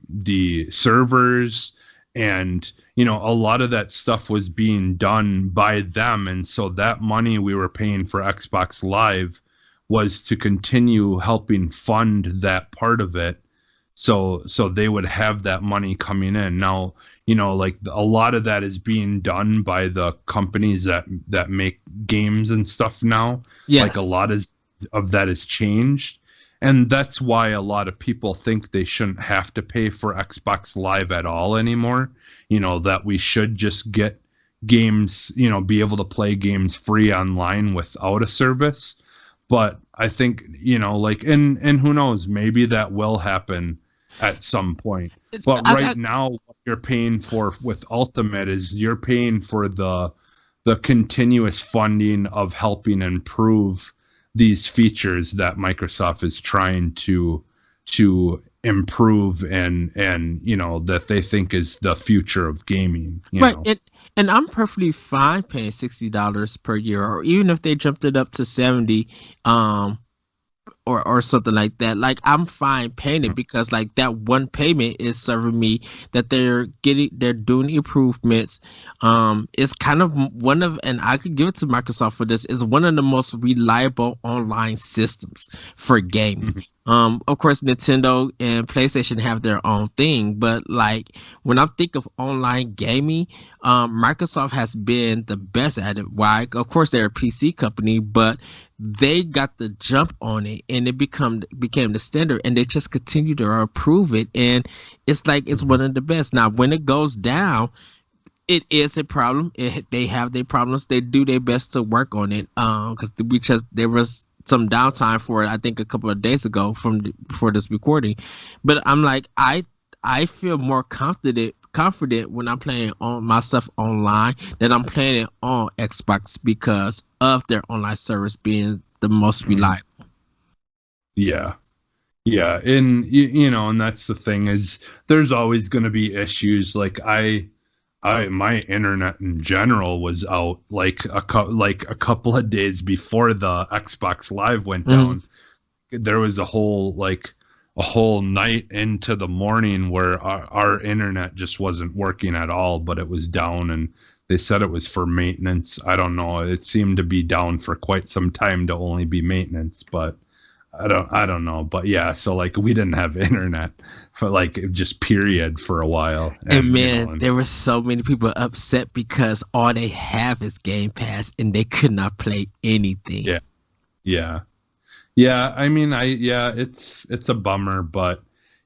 the servers, and you know, a lot of that stuff was being done by them, and so that money we were paying for Xbox Live was to continue helping fund that part of it, so they would have that money coming in. Now, you know, like a lot of that is being done by the companies that make games and stuff now. Yes. Like a lot of that has changed, and that's why a lot of people think they shouldn't have to pay for Xbox Live at all anymore. You know, that we should just get games, you know, be able to play games free online without a service. But I think, you know, like, and who knows, maybe that will happen at some point. But right now, what you're paying for with Ultimate is you're paying for the continuous funding of helping improve these features that Microsoft is trying to improve and you know, that they think is the future of gaming. You know? And I'm perfectly fine paying $60 per year, or even if they jumped it up to 70, or something like that. Like, I'm fine paying it because like that one payment is serving me that they're doing improvements. It's kind of one of, and I could give it to Microsoft for this, is one of the most reliable online systems for gaming. Of course, Nintendo and PlayStation have their own thing, but like when I think of online gaming, Microsoft has been the best at it. Why? Of course, they're a PC company, but they got the jump on it, and it became the standard, and they just continue to improve it, and it's like it's one of the best. Now, when it goes down, it is a problem. They have their problems. They do their best to work on it, because there was some downtime for it, I think a couple of days ago before this recording. But I'm like, I feel more confident when I'm playing on my stuff online than I'm playing it on Xbox because of their online service being the most reliable. Yeah, and you know, and that's the thing, is there's always going to be issues. Like my internet in general was out like a couple of days before the Xbox Live went down. There was a whole night into the morning where our internet just wasn't working at all, but it was down, and they said it was for maintenance. I don't know. It seemed to be down for quite some time to only be maintenance, but I don't know. But yeah, so like we didn't have internet for like just period for a while. And man, you know, there were so many people upset because all they have is Game Pass and they could not play anything. Yeah. I mean, it's a bummer, but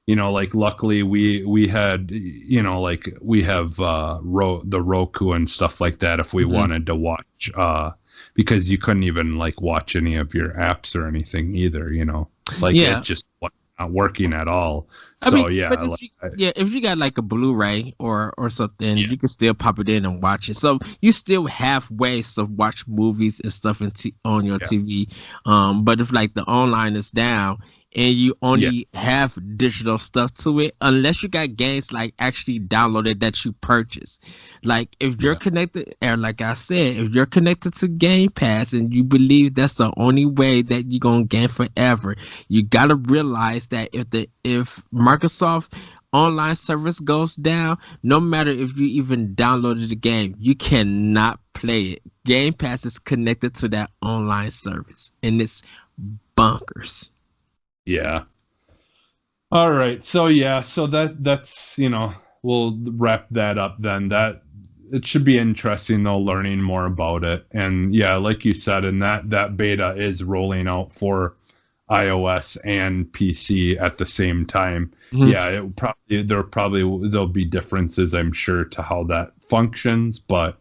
you know, like luckily we had, you know, like we have the Roku and stuff like that if we wanted to watch, because you couldn't even like watch any of your apps or anything either, you know, like it just wasn't working at all. So I mean, if you got like a Blu-ray or something, you can still pop it in and watch it. So you still have ways to watch movies and stuff on your TV. But if like the online is down and you only have digital stuff to it, unless you got games like actually downloaded that you purchase. Like if you're connected, or like I said, if you're connected to Game Pass and you believe that's the only way that you're gonna game forever, you gotta realize that if Microsoft online service goes down, no matter if you even downloaded the game, you cannot play it. Game Pass is connected to that online service, and it's bonkers. Yeah. All right. So that's, you know, we'll wrap that up then. That it should be interesting though, learning more about it. And yeah, like you said, and that beta is rolling out for iOS and PC at the same time. Yeah, there'll be differences, I'm sure, to how that functions, but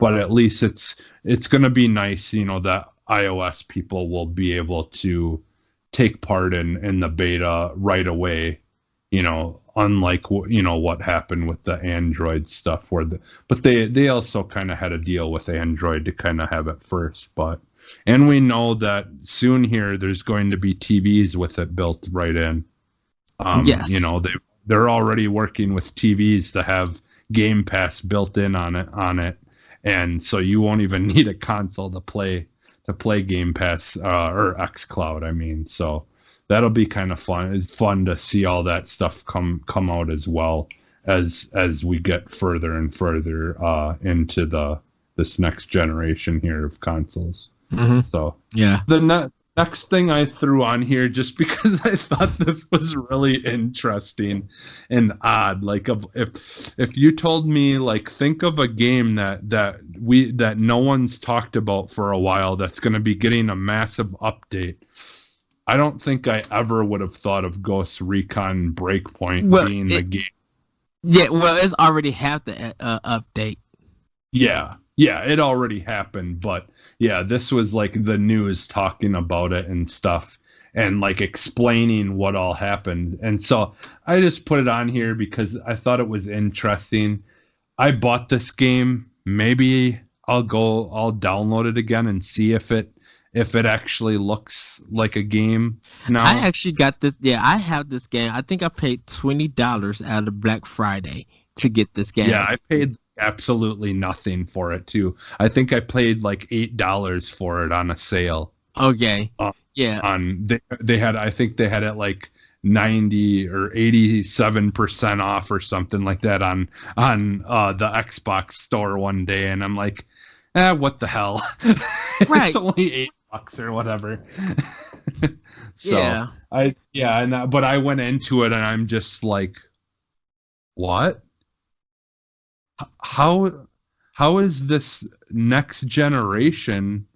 at least it's going to be nice, you know, that iOS people will be able to take part in the beta right away, you know, unlike, you know, what happened with the Android stuff but they also kind of had a deal with Android to kind of have it first, and we know that soon here there's going to be TVs with it built right in. You Yes. know, they're already working with TVs to have Game Pass built in on it, and so you won't even need a console to play Game Pass or XCloud. I mean, so that'll be kind of fun. It's fun to see all that stuff come out as well as we get further and further into this next generation here of consoles. Mm-hmm. So Yeah. the next thing I threw on here, just because I thought this was really interesting and odd. Like, if you told me, like, think of a game that no one's talked about for a while that's going to be getting a massive update. I don't think I ever would have thought of Ghost Recon Breakpoint being the game. Yeah, well, it's already had the update. Yeah, it already happened, but yeah, this was like the news talking about it and stuff and like explaining what all happened. And so I just put it on here because I thought it was interesting. I bought this game. Maybe I'll download it again and see if it actually looks like a game now. I actually got this. Yeah, I have this game. I think I paid $20 out of Black Friday to get this game. Yeah, I paid absolutely nothing for it too. I think I paid like $8 for it on a sale. Okay. Yeah. They had, I think they had it like 90 or 87% off or something like that on the Xbox store one day, and I'm like, what the hell? Right. It's only $8 or whatever. So yeah. but I went into it and I'm just like, what? How is this next generation?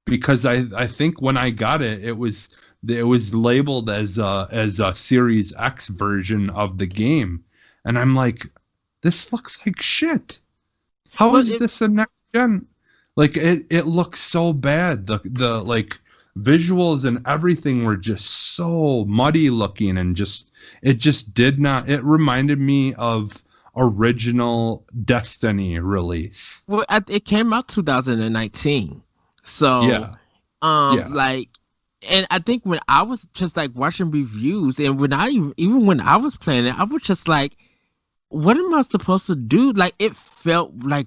Because I think when I got it, it was labeled as a Series X version of the game, and I'm like, this looks like shit. How is this a next gen? Like, it looks so bad. The like visuals and everything were just so muddy looking, and it just did not. It reminded me of original Destiny release. Well, it came out 2019. So yeah. Like, and I think when I was just like watching reviews, and when even when I was playing it, I was just like, what am I supposed to do? Like, it felt like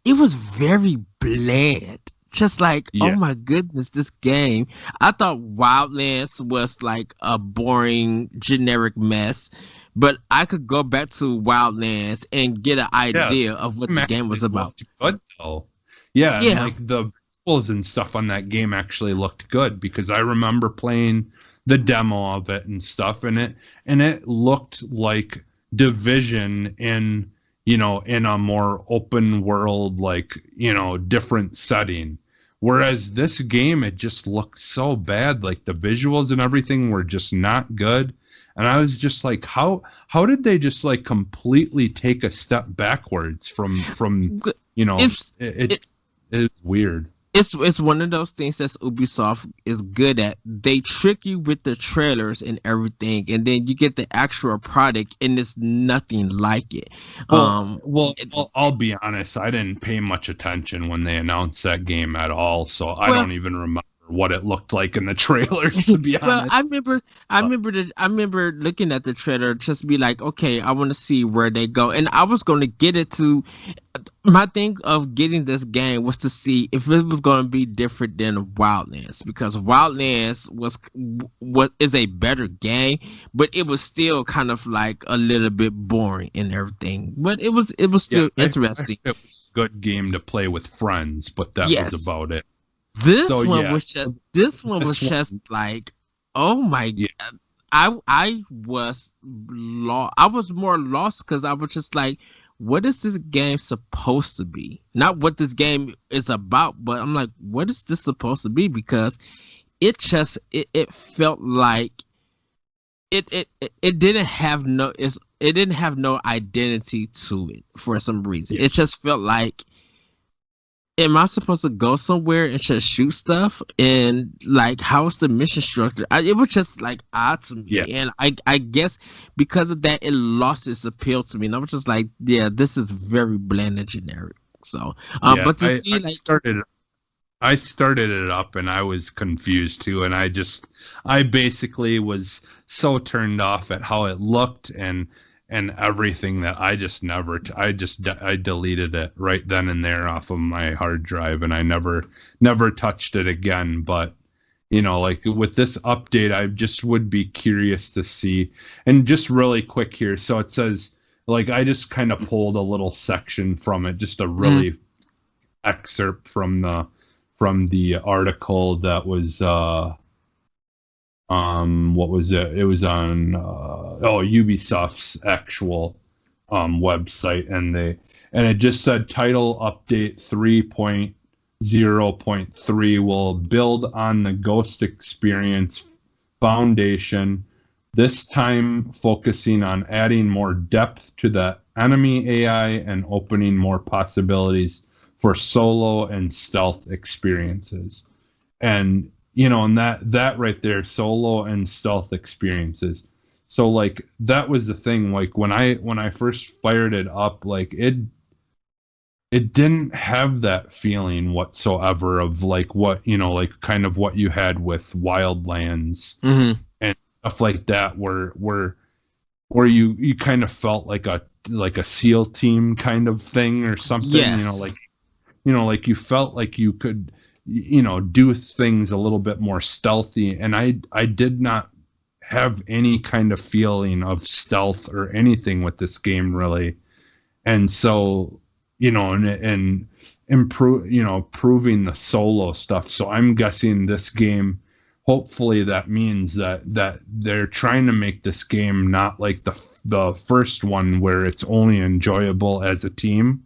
it was very bland. Just like, oh my goodness, this game. I thought Wildlands was like a boring, generic mess, but I could go back to Wildlands and get an idea of what the game was about. Good though. Yeah. And like the visuals and stuff on that game actually looked good, because I remember playing the demo of it and stuff, and it looked like Division in a more open world, like, different setting. Whereas this game, it just looked so bad. Like, the visuals and everything were just not good. And I was just like, how did they just like completely take a step backwards from it's weird. It's one of those things that Ubisoft is good at. They trick you with the trailers and everything, and then you get the actual product, and it's nothing like it. I'll be honest, I didn't pay much attention when they announced that game at all, so I don't even remember what it looked like in the trailers, to be honest. I remember looking at the trailer, just be like, okay, I want to see where they go, and I was going to get it to. My thing of getting this game was to see if it was going to be different than Wildlands, because Wildlands is a better game, but it was still kind of like a little bit boring and everything. But it was still interesting. It was a good game to play with friends, but that was about it. This one was just like, oh my god! I was lost. I was more lost because I was just like, what is this game supposed to be? Not what this game is about, but I'm like, what is this supposed to be? Because it felt like it didn't have no identity to it for some reason. It just felt like, am I supposed to go somewhere and just shoot stuff? And like, how's the mission structure? It was just like odd to me, and I guess because of that, it lost its appeal to me. And I was just like, this is very bland and generic. So, but to see I started it up and I was confused too, and I basically was so turned off at how it looked and everything that I just never I deleted it right then and there off of my hard drive, and I never touched it again. But like with this update, I just would be curious to see. And just really quick here, so it says, like, I just kind of pulled a little section from it, just a really excerpt from the article that was what was it? It was on Ubisoft's actual website, and it just said title update 3.0.3 will build on the Ghost experience foundation, this time focusing on adding more depth to the enemy AI and opening more possibilities for solo and stealth experiences. And and that right there, solo and stealth experiences. So like that was the thing. Like when I first fired it up, like it didn't have that feeling whatsoever of like what like kind of what you had with Wildlands and stuff like that, where you kind of felt like a SEAL team kind of thing or something. Yes. Like you felt like you could do things a little bit more stealthy, and I did not have any kind of feeling of stealth or anything with this game really. And so and proving the solo stuff. So I'm guessing this game, hopefully that means that they're trying to make this game not like the first one where it's only enjoyable as a team.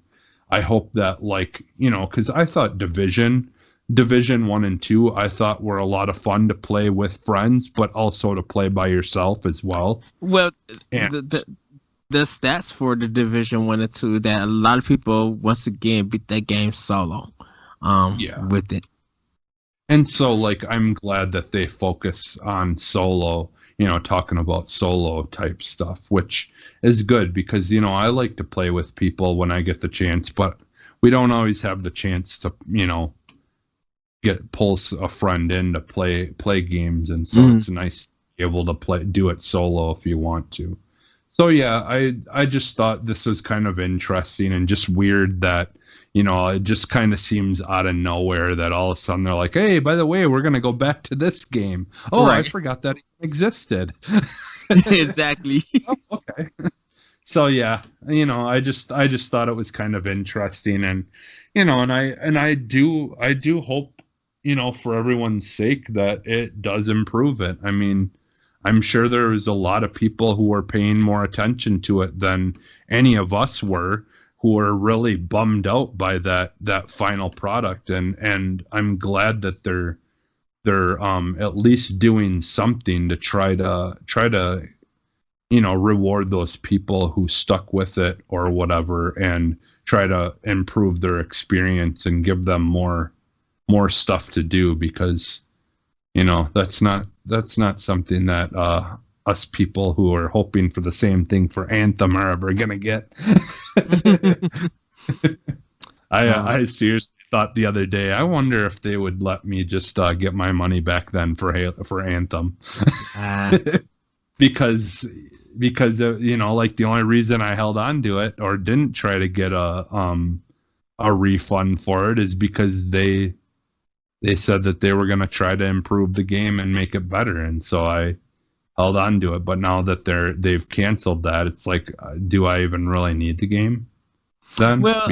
I hope that, like, because I thought Division 1 and 2, I thought were a lot of fun to play with friends, but also to play by yourself as well. Well, the stats for the Division 1 and 2, that a lot of people once again beat that game solo. With it. And so, like, I'm glad that they focus on solo, talking about solo type stuff, which is good because, I like to play with people when I get the chance, but we don't always have the chance to, pull a friend in to play games. And so it's nice to be able to do it solo if you want to. So yeah, I just thought this was kind of interesting and just weird that, it just kind of seems out of nowhere that all of a sudden they're like, hey, by the way, we're going to go back to this game. Oh, right. I forgot that it existed. Exactly. Oh, okay. So yeah, I just thought it was kind of interesting, and and I do hope, for everyone's sake that it does improve it. I mean, I'm sure there was a lot of people who were paying more attention to it than any of us were, who were really bummed out by that final product, and I'm glad that they're at least doing something to try to reward those people who stuck with it or whatever, and try to improve their experience and give them more stuff to do, because that's not something that us people who are hoping for the same thing for Anthem are ever gonna get. I seriously thought the other day, I wonder if they would let me just get my money back then for Anthem. because like the only reason I held on to it or didn't try to get a refund for it is because they said that they were going to try to improve the game and make it better, and so I held on to it. But now that they've canceled that, it's like, do I even really need the game then? Well,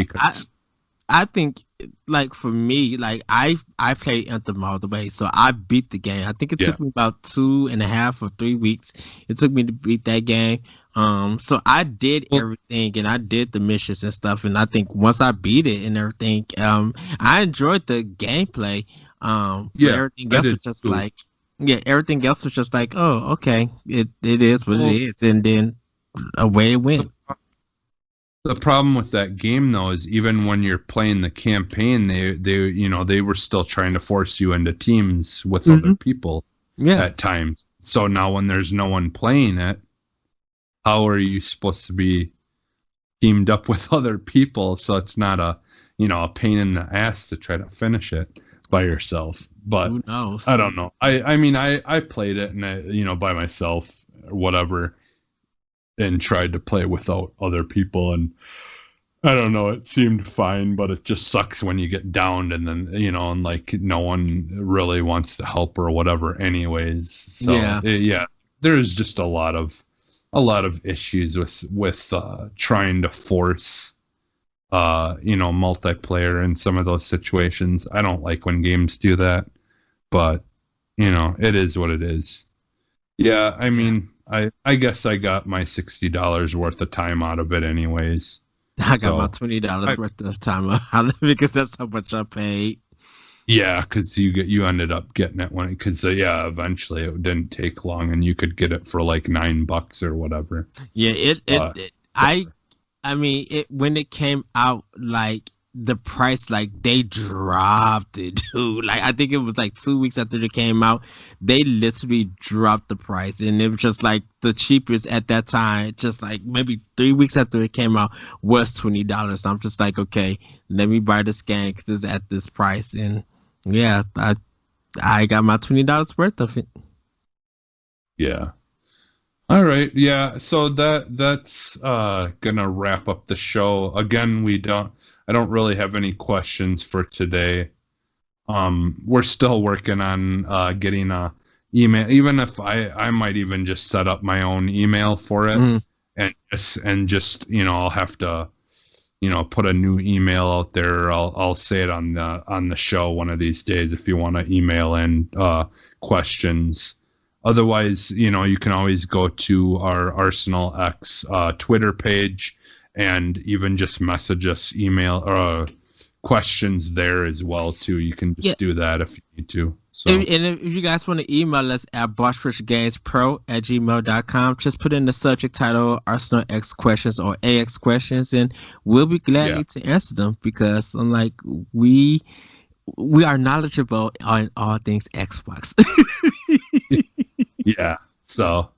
I think, like, for me, like, I played Anthem all the way, so I beat the game. I think it took me about 2.5 or 3 weeks. It took me to beat that game. So I did everything, and I did the missions and stuff, and I think once I beat it and everything, I enjoyed the gameplay. Everything else was just like, everything else was just like, oh, okay, it is what it is, and then away it went. The problem with that game, though, is even when you're playing the campaign, they were still trying to force you into teams with other people at times. So now when there's no one playing it, how are you supposed to be teamed up with other people? So it's not a pain in the ass to try to finish it. by yourself. But Who knows? I don't know. I mean, I played it and by myself or whatever, and tried to play without other people, and I don't know, it seemed fine, but it just sucks when you get downed and then, and like no one really wants to help or whatever anyways. So yeah, there's just a lot of issues with trying to force multiplayer in some of those situations. I don't like when games do that, but it is what it is. Yeah, I mean, I guess I got my $60 worth of time out of it anyways. I got my $20 worth of time out of it because that's how much I paid. Yeah, because you ended up getting it because eventually it didn't take long and you could get it for like $9 or whatever. Yeah, I mean, when it came out, like the price, like they dropped it, dude. Like I think it was like 2 weeks after it came out, they literally dropped the price, and it was just like the cheapest at that time. Just like maybe 3 weeks after it came out was $20. I'm just like, okay, let me buy this game because it's at this price, and yeah, I got my $20 worth of it. Yeah. All right. Yeah. So that's gonna wrap up the show. Again, I don't really have any questions for today. We're still working on getting a email, even if I might even just set up my own email for it, and just I'll have to put a new email out there. I'll say it on the show one of these days if you want to email in questions. Otherwise, you can always go to our Arsenal X Twitter page and even just message us email questions there as well too. You can just do that if you need to. So, and if you guys want to email us at bossfishgamespro@gmail.com, just put in the subject title Arsenal X questions or AX questions, and we'll be glad to answer them because we are knowledgeable on all things Xbox. Yeah. So,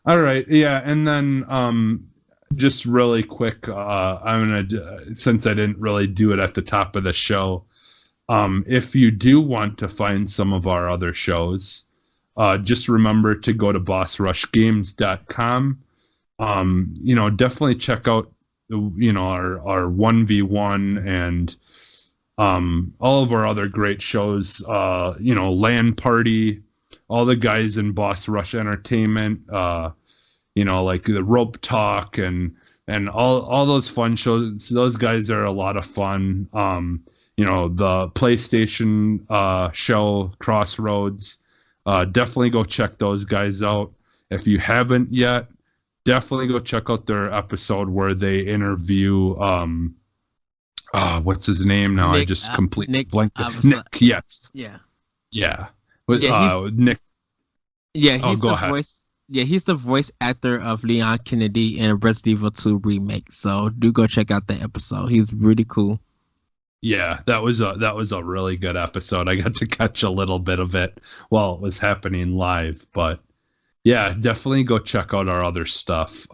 all right. Yeah. And then, just really quick, I'm gonna, since I didn't really do it at the top of the show, if you do want to find some of our other shows, just remember to go to bossrushgames.com. Definitely check out, our 1v1 and all of our other great shows, LAN Party, all the guys in Boss Rush Entertainment, like the Rope Talk and all those fun shows. Those guys are a lot of fun. The PlayStation show Crossroads. Definitely go check those guys out. If you haven't yet, definitely go check out their episode where they interview what's his name now? Nick, I just completely blanked. Nick, yes. Yeah. Nick. Yeah, he's the voice. Yeah, he's the voice actor of Leon Kennedy in Resident Evil 2 remake. So do go check out that episode. He's really cool. Yeah, that was a really good episode. I got to catch a little bit of it while it was happening live, but yeah, definitely go check out our other stuff.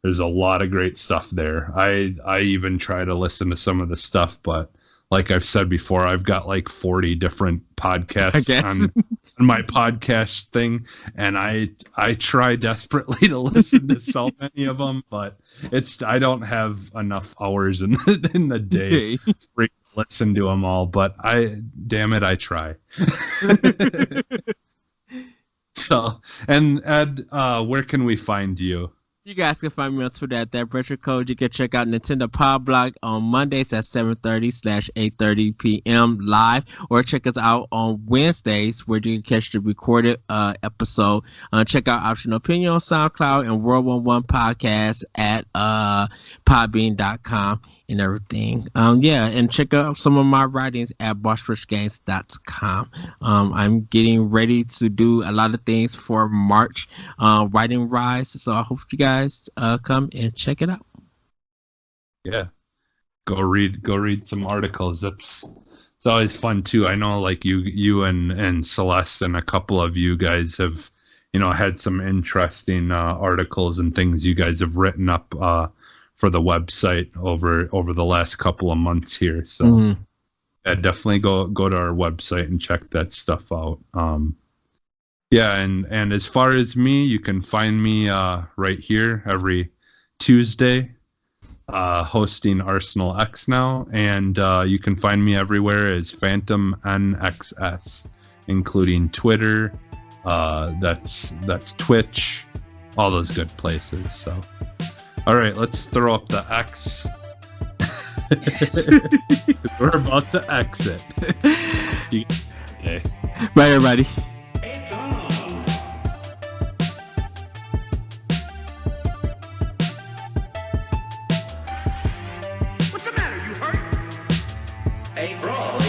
There's a lot of great stuff there. I even try to listen to some of the stuff, but like I've said before, I've got like 40 different podcasts on my podcast thing, and I try desperately to listen to so many of them, but I don't have enough hours in the day to listen to them all. But I try. So, and Ed, where can we find you? You guys can find me on Twitter at that retro code. You can check out Nintendo Pod Blog on Mondays at 7:30/8:30 p.m. live, or check us out on Wednesdays where you can catch the recorded episode. Check out Optional Opinion on SoundCloud and World 11 Podcast at podbean.com and everything. And check out some of my writings at bossrushgames.com. I'm getting ready to do a lot of things for March writing rise, so I hope you guys come and check it out. Yeah, go read some articles. It's always fun too. I know like you and Celeste and a couple of you guys have had some interesting articles and things you guys have written up for the website over the last couple of months here. So Yeah, definitely go to our website and check that stuff out. Yeah, and as far as me, you can find me right here every Tuesday, hosting Arsenal X now, and you can find me everywhere as Phantom NXS, including Twitter. That's Twitch, all those good places. So, all right, let's throw up the X. We're about to exit. Okay. Bye, everybody. What's the matter? You hurt? Hey, bro.